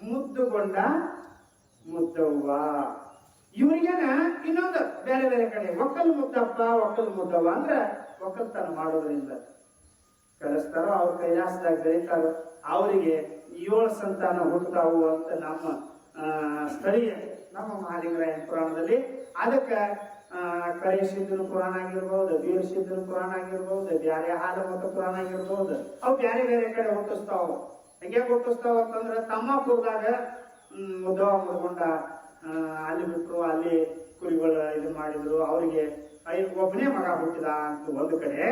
Speaker 1: ಮುದ್ದುಗೊಂಡ ಮುದ್ದವ್ವ. ಇವ್ರಿಗೇನ ಇನ್ನೊಂದು ಬೇರೆ ಬೇರೆ ಕಡೆ ಒಕ್ಕಲ್ ಮುದ್ದಪ್ಪ ಒಕ್ಕಲ್ ಮುದ್ದವ್ವ ಅಂದ್ರ ಒಕ್ಕಲ್ತನ ಮಾಡೋದ್ರಿಂದ ಕರೆಸ್ತಾರೋ ಅವ್ರ ಕೈಲಾಸದಾಗ ಬೆಳೀತಾರೋ ಅವರಿಗೆ 7 ಸಂತಾನ ಹುಟ್ಟುತ್ತಾವು ಅಂತ ನಮ್ಮ ಸ್ಥಳೀಯ ನಮ್ಮ ಮಹಾಲಿಂಗರಾಯನ ಪುರಾಣದಲ್ಲಿ. ಅದಕ್ಕೆ ಕರಿಸಿದ್ದನ ಪುರಾಣ ಆಗಿರ್ಬೋದು, ಬೀರಸಿದ್ದನ ಪುರಾಣ ಆಗಿರ್ಬೋದು, ಬ್ಯಾರೆ ಹಾಲಮತ ಪುರಾಣ ಆಗಿರ್ಬೋದು, ಅವು ಬ್ಯಾರೆ ಬೇರೆ ಕಡೆ ಹುಟ್ಟಿಸ್ತಾವ. ಹೆಂಗೆ ಹುಟ್ಟಿಸ್ತಾವ ಅಂತಂದ್ರೆ ತಮ್ಮಾಪುರದಾಗ ಮುದ್ದವ ಮುಡ್ಕೊಂಡ ಅಲ್ಲಿ ಬಿಟ್ಟರು, ಅಲ್ಲಿ ಕುರಿಗಳು ಇದು ಮಾಡಿದ್ರು, ಅವರಿಗೆ ಒಬ್ಬನೇ ಮಗ ಹುಟ್ಟಿದ ಅಂತ ಒಂದು ಕಡೆ.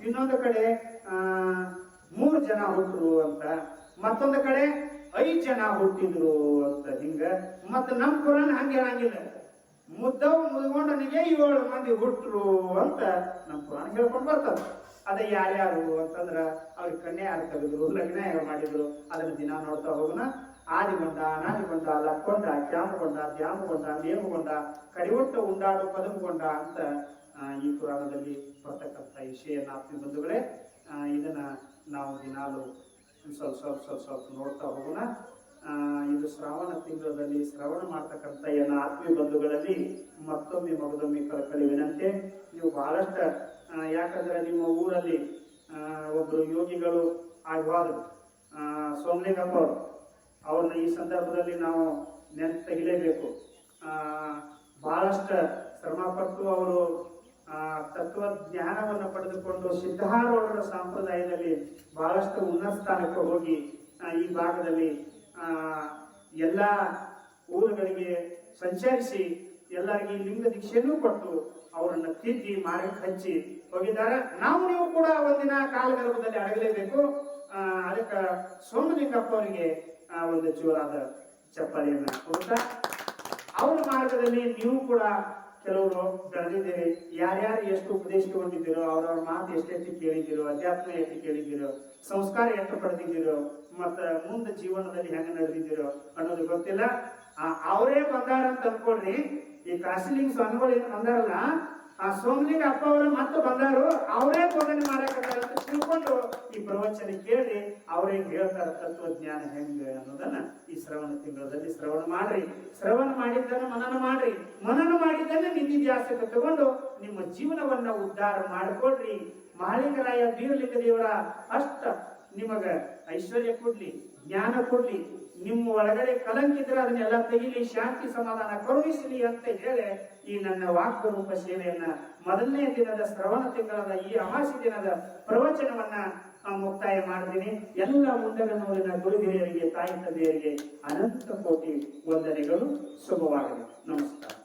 Speaker 1: ಇನ್ನೊಂದು ಕಡೆ 3 ಜನ ಹುಟ್ಟರು ಅಂತ, ಮತ್ತೊಂದು ಕಡೆ 5 ಜನ ಹುಟ್ಟಿದ್ರು ಅಂತ. ಹಿಂಗ ಮತ್ತ ನಮ್ಮ ಪುರಾಣ ಹಂಗೆ ಹೇಳಂಗಿಲ್ಲ. ಮುದ್ದವ ಮುದ್ಕೊಂಡನಿಗೆ 7 ಮಂದಿ ಹುಟ್ಟರು ಅಂತ ನಮ್ಮ ಪುರಾಣ ಹೇಳ್ಕೊಂಡು ಬರ್ತದ. ಅದ ಯಾರ್ಯಾರು ಅಂತಂದ್ರ ಅವ್ರಿಗೆ ಕನ್ಯೆ ಯಾರು ತೆಗೆದ್ರು, ಲಗ್ನ ಯಾರು ಮಾಡಿದ್ರು, ಅದನ್ನ ದಿನ ನೋಡ್ತಾ ಹೋಗೋಣ. ಆದಿಗೊಂಡ, ಅನಾದಿಗೊಂಡ, ಲಕ್ಕೊಂಡ, ಕ್ಯಾಮಗೊಂಡ, ದ್ಯಾಮಗೊಂಡ, ನೇಮಗೊಂಡ, ಕಡಿವಟ್ಟ ಉಂಡಾಡು ಪದಮಗೊಂಡ ಅಂತ ಈ ಪುರಾಣದಲ್ಲಿ ಬರ್ತಕ್ಕಂಥ ವಿಷಯ ಆತ್ಮೀಯ ಬಂಧುಗಳೇ. ಇದನ್ನ ನಾವು ದಿನಾಲು ಸ್ವಲ್ಪ ನೋಡ್ತಾ ಹೋಗೋಣ. ಇದು ಶ್ರಾವಣ ತಿಂಗಳಲ್ಲಿ ಶ್ರವಣ ಮಾಡ್ತಕ್ಕಂಥ ಎಲ್ಲ ಆತ್ಮೀಯ ಬಂಧುಗಳಲ್ಲಿ ಮತ್ತೊಮ್ಮೆ ಮಗದೊಮ್ಮೆ ಕಳಕಳಿ ವಿನಂತಿ. ನೀವು ಬಹಳಷ್ಟು ಯಾಕಂದ್ರೆ ನಿಮ್ಮ ಊರಲ್ಲಿ ಒಬ್ಬರು ಯೋಗಿಗಳು ಆಗಬಾರ್ದು, ಸೋಮಲಿಂಗಪ್ಪ ಅವರು, ಅವ್ರನ್ನ ಈ ಸಂದರ್ಭದಲ್ಲಿ ನಾವು ನೆನಪು ತೆಗಿಲೇಬೇಕು. ಬಹಳಷ್ಟು ಶ್ರಮಪಟ್ಟು ಅವರು ತತ್ವಜ್ಞಾನವನ್ನು ಪಡೆದುಕೊಂಡು ಸಿದ್ಧಾರೂಢರ ಸಂಪ್ರದಾಯದಲ್ಲಿ ಬಹಳಷ್ಟು ಉನ್ನತ ಸ್ಥಾನಕ್ಕೆ ಹೋಗಿ ಈ ಭಾಗದಲ್ಲಿ ಎಲ್ಲ ಊರುಗಳಿಗೆ ಸಂಚರಿಸಿ ಎಲ್ಲರಿಗೆ ಲಿಂಗ ದೀಕ್ಷೆಯನ್ನು ಕೊಟ್ಟು ಅವರನ್ನು ತಿದ್ದಿ ಮಾರ್ಗಕ್ಕೆ ಹಚ್ಚಿ ಹೋಗಿದ್ದಾರೆ. ನೀವು ಕೂಡ ಒಂದಿನ ಕಾಲಗರ್ಭದಲ್ಲಿ ಅಡಗಲೇಬೇಕು. ಅದಕ್ಕೆ ಸೋಮಲಿಂಗಪ್ಪ ಅವರಿಗೆ ಒಂದು ಜೋರಾದ ಚಪ್ಪಾಳೆಯನ್ನು ಕೊಡ್ತಾ, ಅವರ ಮಾರ್ಗದಲ್ಲಿ ನೀವು ಕೂಡ ಕೆಲವರು ಬೆಳೆದಿದ್ದೀರಿ. ಯಾರ್ಯಾರು ಎಷ್ಟು ಉಪದೇಶ ತಗೊಂಡಿದ್ದೀರೋ, ಅವ್ರವ್ರ ಮಾತು ಎಷ್ಟೆಷ್ಟು ಕೇಳಿದ್ದೀರೋ, ಅಧ್ಯಾತ್ಮ ಎಷ್ಟು ಕೇಳಿದ್ದೀರೋ, ಸಂಸ್ಕಾರ ಎಷ್ಟು ಪಡೆದಿದ್ದೀರೋ, ಮತ್ತ ಮುಂದೆ ಜೀವನದಲ್ಲಿ ಹೆಂಗ ನಡೆದಿದ್ದೀರೋ ಅನ್ನೋದು ಗೊತ್ತಿಲ್ಲ. ಅವರೇ ಬಂದಾರ ಅಂತ ಅನ್ಕೊಳ್ರಿ. ಈ ಕಾಶಿಲಿಂಗ ಸ್ವಾಮಿಗಳು ಏನ್ ಬಂದಾರಲ್ಲ, ಆ ಸೋಮಲಿಂಗ ಅಪ್ಪ ಅವರು ಮತ್ತೆ ಬಂದಾರು, ಅವರೇ ಬೋಧನೆ ಮಾಡಕತ್ತಾರ ಅಂತ ತಿಳ್ಕೊಂಡು ಈ ಪ್ರವಚನ ಕೇಳಿ ಅವರೇ ಹೇಳ್ತಾರ ತತ್ವಜ್ಞಾನ ಹೆಂಗ ಅನ್ನೋದನ್ನ ಈ ಶ್ರವಣ ತಿಂಗಳಲ್ಲಿ ಶ್ರವಣ ಮಾಡ್ರಿ. ಶ್ರವಣ ಮಾಡಿದ್ದನ್ನ ಮನನ ಮಾಡ್ರಿ. ಮನನ ಮಾಡಿದ್ದನ್ನ ನಿಧಿಧ್ಯಾಸಕ್ಕೆ ತಗೊಂಡು ನಿಮ್ಮ ಜೀವನವನ್ನ ಉದ್ಧಾರ ಮಾಡಿಕೊಡ್ರಿ. ಮಹಾಲಿಂಗರಾಯ ಬೀರಲಿಂಗ ದೇವರ ಅಷ್ಟ ನಿಮಗ ಐಶ್ವರ್ಯ ಕೊಡ್ಲಿ, ಜ್ಞಾನ ಕೊಡ್ಲಿ, ನಿಮ್ಮ ಒಳಗಡೆ ಕಲಂಕಿದ್ರೆ ಅದನ್ನೆಲ್ಲ ತೆಗಿಲಿ, ಶಾಂತಿ ಸಮಾಧಾನ ಕರುಣಿಸಲಿ ಅಂತ ಹೇಳಿ ಈ ನನ್ನ ವಾಕ್ಯರೂಪ ಸೇವೆಯನ್ನ ಮೊದಲನೇ ದಿನದ ಶ್ರವಣ ತಿಂಗಳದ ಈ ಅಮಾಸಿ ದಿನದ ಪ್ರವಚನವನ್ನ ಮುಕ್ತಾಯ ಮಾಡ್ತೀನಿ. ಎಲ್ಲ ಮುಂಡಗನೂರಿನ ಗುರು ಹಿರಿಯರಿಗೆ, ತಾಯಿ ತಂದೆಯರಿಗೆ ಅನಂತ ಕೋಟಿ ವಂದನೆಗಳು. ಶುಭವಾಗಲಿ. ನಮಸ್ಕಾರ.